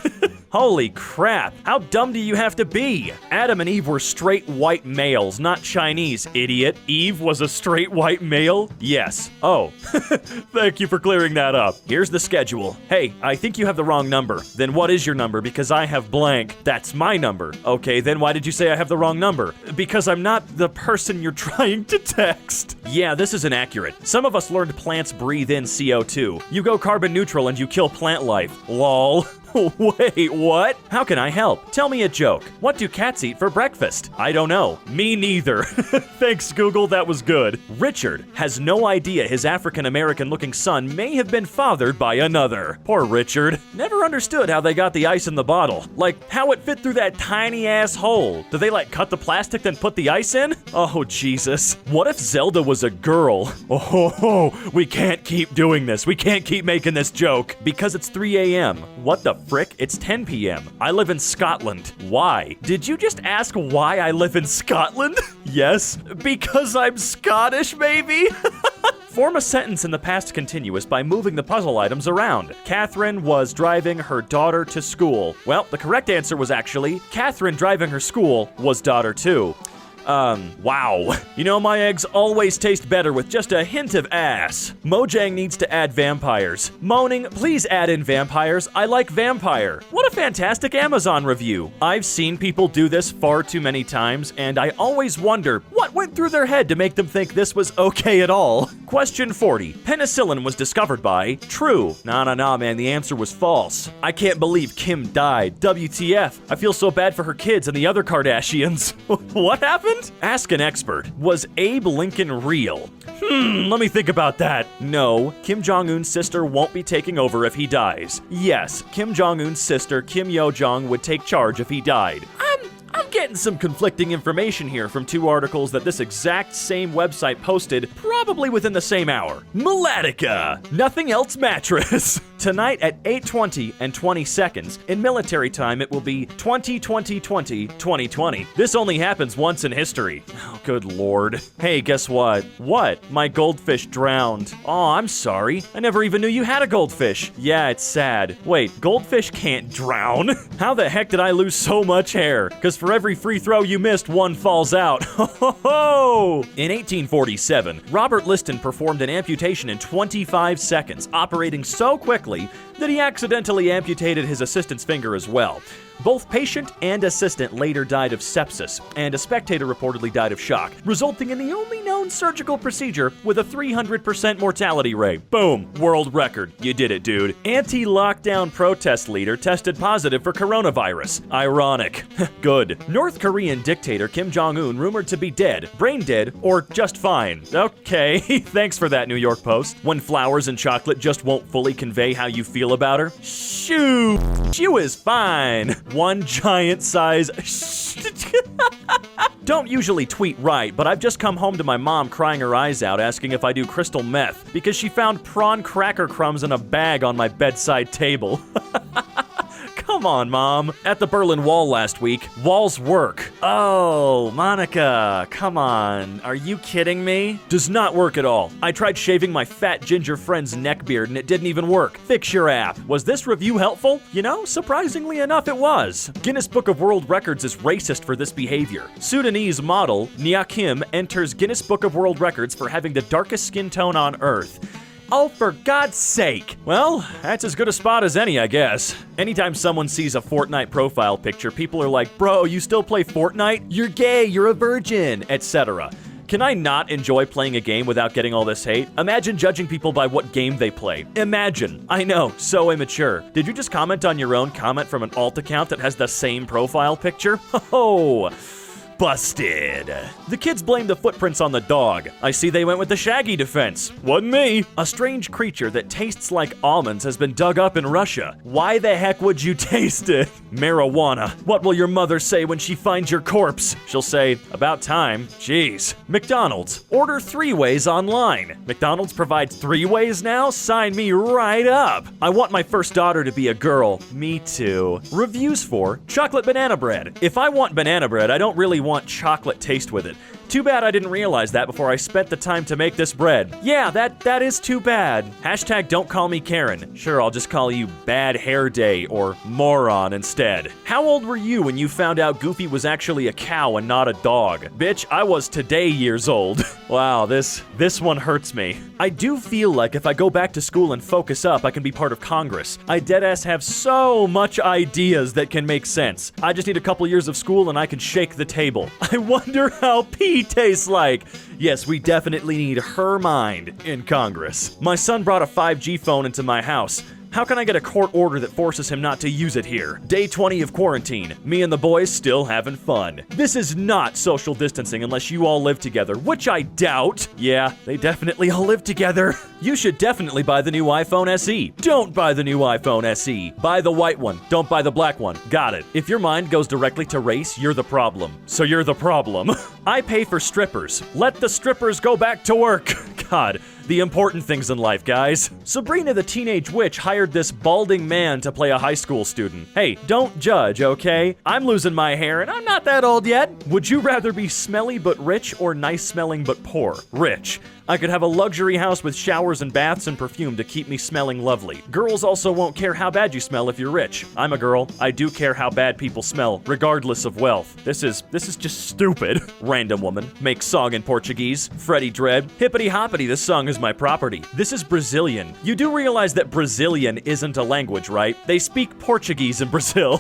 Holy crap, how dumb do you have to be? Adam and Eve were straight white males, not Chinese, idiot. Eve was a straight white male? Yes. Oh. Thank you for clearing that up. Here's the schedule. Hey, I think you have the wrong number. Then what is your number? Because I have blank. That's my number. Okay, then why did you say I have the wrong number? Because I'm not the person you're trying to text. Yeah, this isn't accurate. Some of us learned plants breathe in CO2. You go carbon neutral and you kill plant life. Lol. Wait, what? How can I help? Tell me a joke. What do cats eat for breakfast? I don't know. Me neither. Thanks, Google, that was good. Richard has no idea his African-American looking son may have been fathered by another. Poor Richard. Never understood how they got the ice in the bottle. Like, how it fit through that tiny-ass hole. Did they, like, cut the plastic then put the ice in? Oh, Jesus. What if Zelda was a girl? Oh, we can't keep doing this. We can't keep making this joke. Because it's 3 a.m. What the frick? It's 10 p.m. I live in Scotland. Why? Did you just ask why I live in Scotland? Yes. Because I'm Scottish, maybe? Form a sentence in the past continuous by moving the puzzle items around. Catherine was driving her daughter to school. Well, the correct answer was actually, Catherine driving her school was daughter too. Wow. You know, my eggs always taste better with just a hint of ass. Mojang needs to add vampires. Moaning, please add in vampires. I like vampire. What a fantastic Amazon review. I've seen people do this far too many times, and I always wonder what went through their head to make them think this was okay at all. Question 40. Penicillin was discovered by true. Nah, man, the answer was false. I can't believe Kim died. WTF. I feel so bad for her kids and the other Kardashians. What happened? Ask an expert. Was Abe Lincoln real? Let me think about that. No, Kim Jong-un's sister won't be taking over if he dies. Yes, Kim Jong-un's sister, Kim Yo-jong, would take charge if he died. I'm getting some conflicting information here from two articles that this exact same website posted probably within the same hour. Malatica, nothing else mattress. Tonight at 8:20 and 20 seconds. In military time, it will be 2020. This only happens once in history. Oh, good lord. Hey, guess what? What? My goldfish drowned. Oh, I'm sorry. I never even knew you had a goldfish. Yeah, it's sad. Wait, goldfish can't drown? How the heck did I lose so much hair? Because for every free throw you missed, one falls out. Ho ho ho! In 1847, Robert Liston performed an amputation in 25 seconds, operating so quickly that he accidentally amputated his assistant's finger as well. Both patient and assistant later died of sepsis, and a spectator reportedly died of shock, resulting in the only known surgical procedure with a 300% mortality rate. Boom, world record. You did it, dude. Anti-lockdown protest leader tested positive for coronavirus. Ironic. Good. North Korean dictator Kim Jong-un rumored to be dead, brain dead, or just fine. Okay, thanks for that, New York Post. When flowers and chocolate just won't fully convey how you feel about her. Shoo! She is fine. One giant size. Don't usually tweet right, but I've just come home to my mom crying her eyes out asking if I do crystal meth because she found prawn cracker crumbs in a bag on my bedside table. Come on, Mom. At the Berlin Wall last week, walls work. Oh, Monica, come on. Are you kidding me? Does not work at all. I tried shaving my fat ginger friend's neckbeard and it didn't even work. Fix your app. Was this review helpful? You know, surprisingly enough, it was. Guinness Book of World Records is racist for this behavior. Sudanese model Nia Kim enters Guinness Book of World Records for having the darkest skin tone on Earth. Oh, for God's sake. Well, that's as good a spot as any, I guess. Anytime someone sees a Fortnite profile picture, people are like, bro, you still play Fortnite? You're gay, you're a virgin, etc. Can I not enjoy playing a game without getting all this hate? Imagine judging people by what game they play. Imagine. I know, so immature. Did you just comment on your own comment from an alt account that has the same profile picture? Oh. Busted. The kids blame the footprints on the dog. I see they went with the Shaggy defense. Wasn't me. A strange creature that tastes like almonds has been dug up in Russia. Why the heck would you taste it? Marijuana. What will your mother say when she finds your corpse? She'll say, about time. Jeez. McDonald's. Order 3 ways online. McDonald's provides 3 ways now? Sign me right up. I want my first daughter to be a girl. Me too. Reviews for chocolate banana bread. If I want banana bread, I don't really want chocolate taste with it. Too bad I didn't realize that before I spent the time to make this bread. Yeah, that is too bad. Hashtag don't call me Karen. Sure, I'll just call you Bad Hair Day or Moron instead. How old were you when you found out Goofy was actually a cow and not a dog? Bitch, I was today years old. Wow, this one hurts me. I do feel like if I go back to school and focus up, I can be part of Congress. I deadass have so much ideas that can make sense. I just need a couple years of school and I can shake the table. I wonder how pee tastes like. Yes, we definitely need her mind in Congress. My son brought a 5G phone into my house. How can I get a court order that forces him not to use it here? Day 20 of quarantine. Me and the boys still having fun. This is not social distancing unless you all live together, which I doubt. Yeah, they definitely all live together. You should definitely buy the new iPhone SE. Don't buy the new iPhone SE. Buy the white one. Don't buy the black one. Got it. If your mind goes directly to race, you're the problem. So you're the problem. I pay for strippers. Let the strippers go back to work. God. The important things in life, guys. Sabrina the Teenage Witch hired this balding man to play a high school student. Hey, don't judge, okay? I'm losing my hair and I'm not that old yet. Would you rather be smelly but rich or nice smelling but poor? Rich. I could have a luxury house with showers and baths and perfume to keep me smelling lovely. Girls also won't care how bad you smell if you're rich. I'm a girl. I do care how bad people smell, regardless of wealth. This is just stupid. Random woman. Make song in Portuguese. Freddie Dredd. Hippity hoppity, this song is my property. This is Brazilian. You do realize that Brazilian isn't a language, right? They speak Portuguese in Brazil.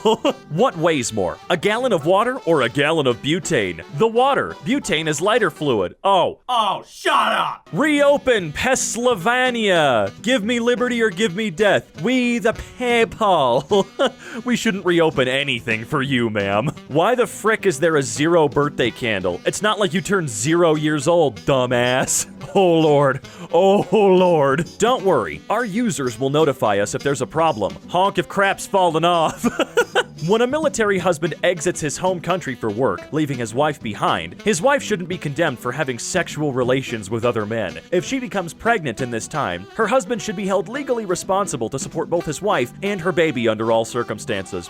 What weighs more? A gallon of water or a gallon of butane? The water. Butane is lighter fluid. Oh, shut up! Reopen Pennsylvania. Give me liberty or give me death. We the people. We shouldn't reopen anything for you, ma'am. Why the frick is there a 0 birthday candle? It's not like you turned 0 years old, dumbass. Oh Lord. Oh Lord. Don't worry. Our users will notify us if there's a problem. Honk if crap's fallen off. When a military husband exits his home country for work, leaving his wife behind, his wife shouldn't be condemned for having sexual relations with other men. If she becomes pregnant in this time, her husband should be held legally responsible to support both his wife and her baby under all circumstances.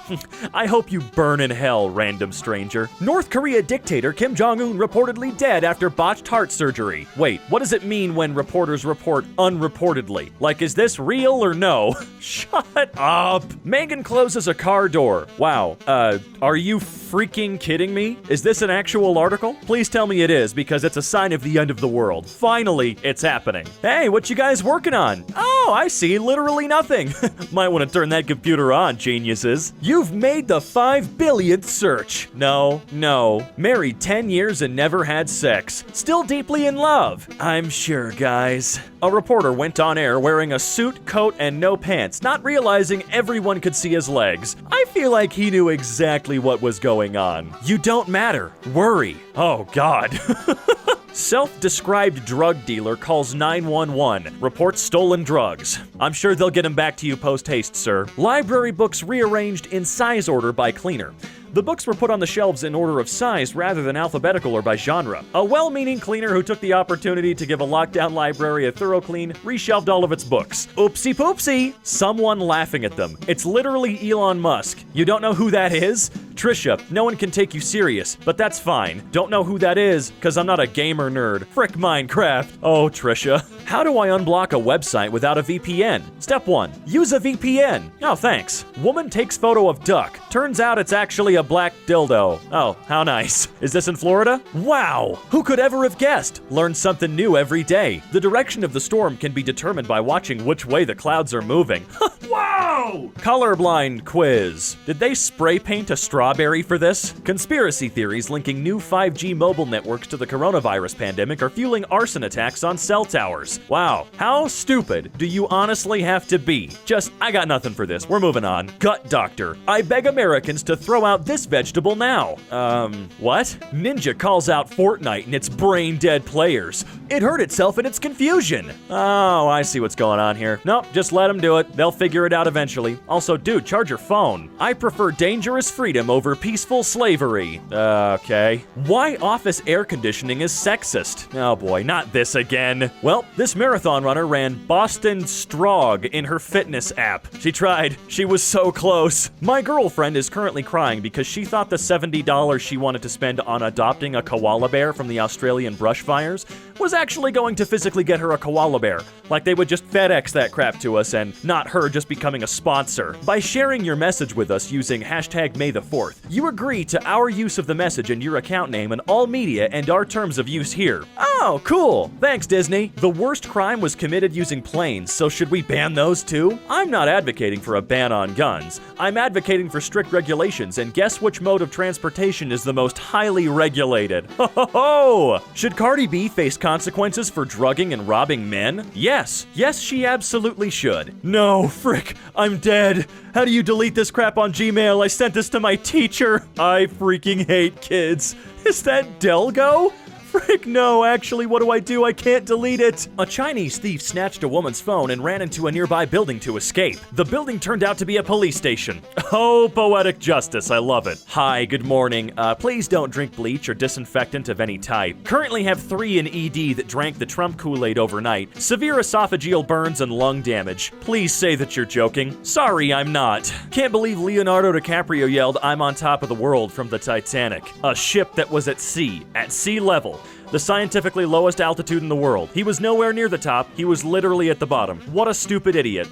I hope you burn in hell, random stranger. North Korea dictator Kim Jong-un reportedly dead after botched heart surgery. Wait, what does it mean when reporters report unreportedly? Like, is this real or no? Shut up. Megan closes a car door. Wow, are you freaking kidding me? Is this an actual article? Please tell me it is, because it's a sign of the end of the world. Finally, it's happening. Hey, what you guys working on? Oh, I see, literally nothing. Might want to turn that computer on, geniuses. You've made the 5 billionth search. No. Married 10 years and never had sex. Still deeply in love. I'm sure, guys. A reporter went on air wearing a suit, coat, and no pants, not realizing everyone could see his legs. I feel like he knew exactly what was going on. You don't matter. Worry. Oh, God. Self-described drug dealer calls 911, reports stolen drugs. I'm sure they'll get him back to you post-haste, sir. Library books rearranged in size order by cleaner. The books were put on the shelves in order of size rather than alphabetical or by genre. A well-meaning cleaner who took the opportunity to give a lockdown library a thorough clean reshelved all of its books. Oopsie poopsie! Someone laughing at them. It's literally Elon Musk. You don't know who that is? Trisha, no one can take you serious, but that's fine. Don't know who that is, cause I'm not a gamer nerd. Frick Minecraft. Oh, Trisha. How do I unblock a website without a VPN? Step 1. Use a VPN. Oh, thanks. Woman takes photo of duck. Turns out it's actually a black dildo. Oh, how nice. Is this in Florida? Wow. Who could ever have guessed? Learn something new every day. The direction of the storm can be determined by watching which way the clouds are moving. Wow! Colorblind quiz. Did they spray paint a strawberry for this? Conspiracy theories linking new 5G mobile networks to the coronavirus pandemic are fueling arson attacks on cell towers. Wow. How stupid do you honestly have to be? I got nothing for this. We're moving on. Gut doctor. I beg Americans to throw out this vegetable now. What? Ninja calls out Fortnite and its brain-dead players. It hurt itself in its confusion. Oh, I see what's going on here. Nope, just let them do it. They'll figure it out eventually. Also, dude, charge your phone. I prefer dangerous freedom over peaceful slavery. Okay. Why office air conditioning is sexist? Oh boy, not this again. Well, this marathon runner ran Boston Strog in her fitness app. She tried. She was so close. My girlfriend is currently crying because she thought the $70 she wanted to spend on adopting a koala bear from the Australian brush fires was actually going to physically get her a koala bear. Like they would just FedEx that crap to us and not her just becoming a sponsor. By sharing your message with us using #May4th, you agree to our use of the message and your account name in all media and our terms of use here. Oh, cool. Thanks, Disney. The worst crime was committed using planes, so should we ban those too? I'm not advocating for a ban on guns. I'm advocating for strict regulations, and guess which mode of transportation is the most highly regulated? Ho ho ho! Should Cardi B face consequences for drugging and robbing men? Yes. Yes, she absolutely should. No, frick. I'm dead. How do you delete this crap on Gmail? I sent this to my teacher. I freaking hate kids. Is that Delgo? Frick, no, actually, what do? I can't delete it. A Chinese thief snatched a woman's phone and ran into a nearby building to escape. The building turned out to be a police station. Oh, poetic justice, I love it. Hi, good morning. Please don't drink bleach or disinfectant of any type. Currently have 3 in ED that drank the Trump Kool-Aid overnight. Severe esophageal burns and lung damage. Please say that you're joking. Sorry, I'm not. Can't believe Leonardo DiCaprio yelled, "I'm on top of the world" from the Titanic. A ship that was at sea level. The scientifically lowest altitude in the world. He was nowhere near the top. He was literally at the bottom. What a stupid idiot.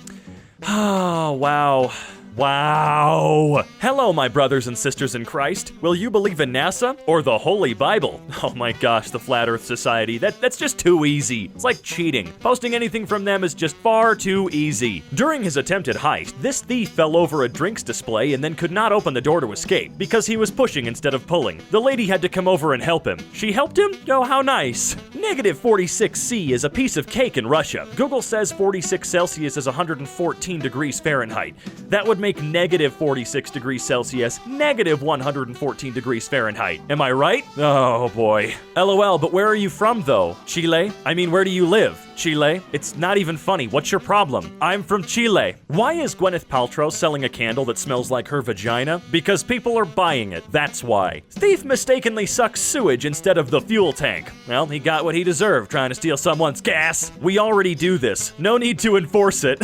Oh, wow. Wow. Hello, my brothers and sisters in Christ. Will you believe in NASA or the Holy Bible? Oh my gosh, the Flat Earth Society. That's just too easy. It's like cheating. Posting anything from them is just far too easy. During his attempted heist, this thief fell over a drinks display and then could not open the door to escape because he was pushing instead of pulling. The lady had to come over and help him. She helped him? Oh, how nice. Negative 46C is a piece of cake in Russia. Google says 46 Celsius is 114 degrees Fahrenheit. That would make negative 46 degrees Celsius, negative 114 degrees Fahrenheit. Am I right? Oh boy. LOL, but where are you from though? Chile? I mean, where do you live? Chile? It's not even funny. What's your problem? I'm from Chile. Why is Gwyneth Paltrow selling a candle that smells like her vagina? Because people are buying it. That's why. Thief mistakenly sucks sewage instead of the fuel tank. Well, he got what he deserved trying to steal someone's gas. We already do this. No need to enforce it.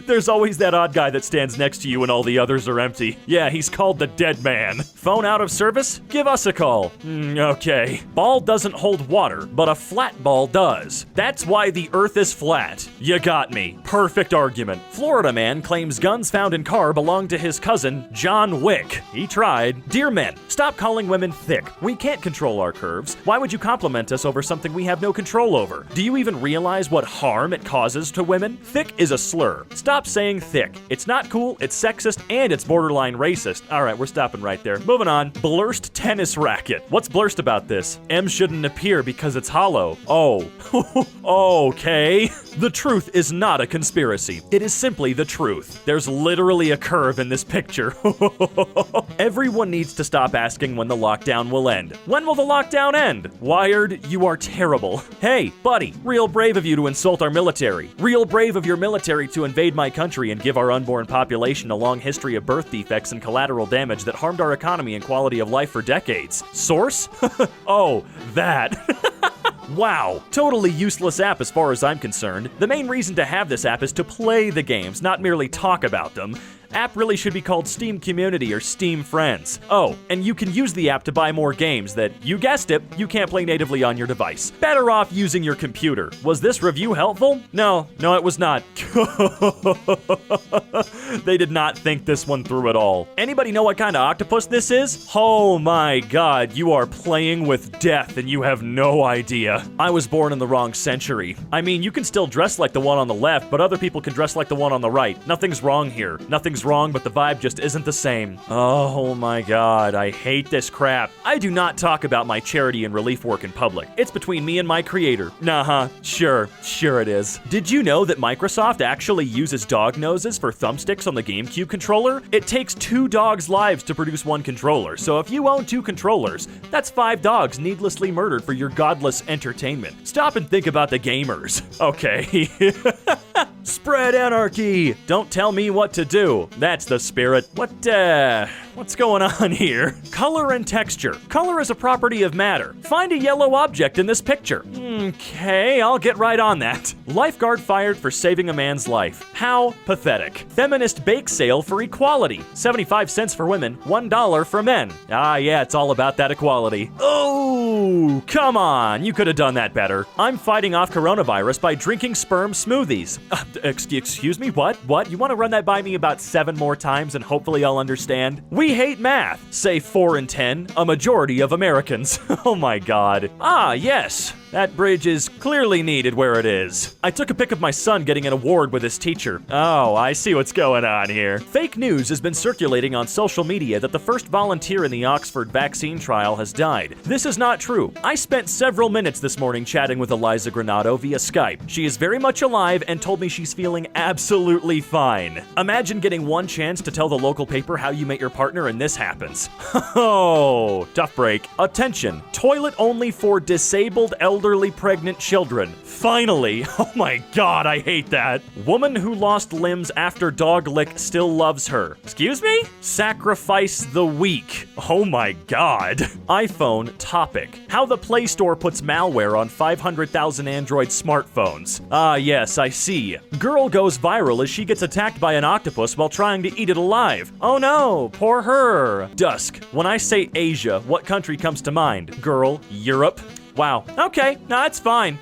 There's always that odd guy that stands next to you when all the others are empty. Yeah, he's called the dead man. Phone out of service? Give us a call. Okay. Ball doesn't hold water, but a flat ball does. That's why the earth is flat. You got me. Perfect argument. Florida man claims guns found in car belong to his cousin, John Wick. He tried. Dear men, stop calling women thick. We can't control our curves. Why would you compliment us over something we have no control over? Do you even realize what harm it causes to women? Thick is a slur. Stop saying thick. It's not cool, it's sexist, and it's borderline racist. Alright, we're stopping right there. Moving on. Blurst tennis racket. What's blurst about this? M shouldn't appear because it's hollow. Oh. Okay. The truth is not a conspiracy. It is simply the truth. There's literally a curve in this picture. Everyone needs to stop asking when the lockdown will end. When will the lockdown end? Wired, you are terrible. Hey, buddy, real brave of you to insult our military. Real brave of your military to invade my country and give our unborn population a long history of birth defects and collateral damage that harmed our economy and quality of life for decades. Source? Oh, that. Wow, totally useless app as far as I'm concerned. The main reason to have this app is to play the games, not merely talk about them. App really should be called Steam Community or Steam Friends. Oh, and you can use the app to buy more games that, you guessed it, you can't play natively on your device. Better off using your computer. Was this review helpful? No, it was not. They did not think this one through at all. Anybody know what kind of octopus this is? Oh my god, you are playing with death and you have no idea. I was born in the wrong century. I mean, you can still dress like the one on the left, but other people can dress like the one on the right. Nothing's wrong here. Nothing's wrong, but the vibe just isn't the same. Oh my god, I hate this crap. I do not talk about my charity and relief work in public. It's between me and my creator. Nah, sure it is. Did you know that Microsoft actually uses dog noses for thumbsticks on the GameCube controller? It takes 2 dogs' lives to produce 1 controller, so if you own 2 controllers, that's 5 dogs needlessly murdered for your godless entertainment. Stop and think about the gamers. Okay. Spread anarchy! Don't tell me what to do. That's the spirit. What's going on here? Color and texture. Color is a property of matter. Find a yellow object in this picture. Okay, I'll get right on that. Lifeguard fired for saving a man's life. How pathetic. Feminist bake sale for equality. 75 cents for women, $1 for men. Ah, yeah, it's all about that equality. Oh, come on. You could have done that better. I'm fighting off coronavirus by drinking sperm smoothies. Excuse me? What? You want to run that by me about 7 more times and hopefully I'll understand? We hate math. Say 4 in 10, a majority of Americans. Oh my god. Ah, yes. That bridge is clearly needed where it is. I took a pic of my son getting an award with his teacher. Oh, I see what's going on here. Fake news has been circulating on social media that the first volunteer in the Oxford vaccine trial has died. This is not true. I spent several minutes this morning chatting with Eliza Granado via Skype. She is very much alive and told me she's feeling absolutely fine. Imagine getting one chance to tell the local paper how you met your partner and this happens. Oh, tough break. Attention, toilet only for disabled, elderly, pregnant children. Finally. Oh my god, I hate that. Woman who lost limbs after dog lick still loves her. Excuse me? Sacrifice the weak. Oh my god. iPhone topic. How the Play Store puts malware on 500,000 Android smartphones. Ah yes, I see. Girl goes viral as she gets attacked by an octopus while trying to eat it alive. Oh no, poor her. Dusk. When I say Asia, what country comes to mind? Girl, Europe? Wow. Okay, no, that's fine.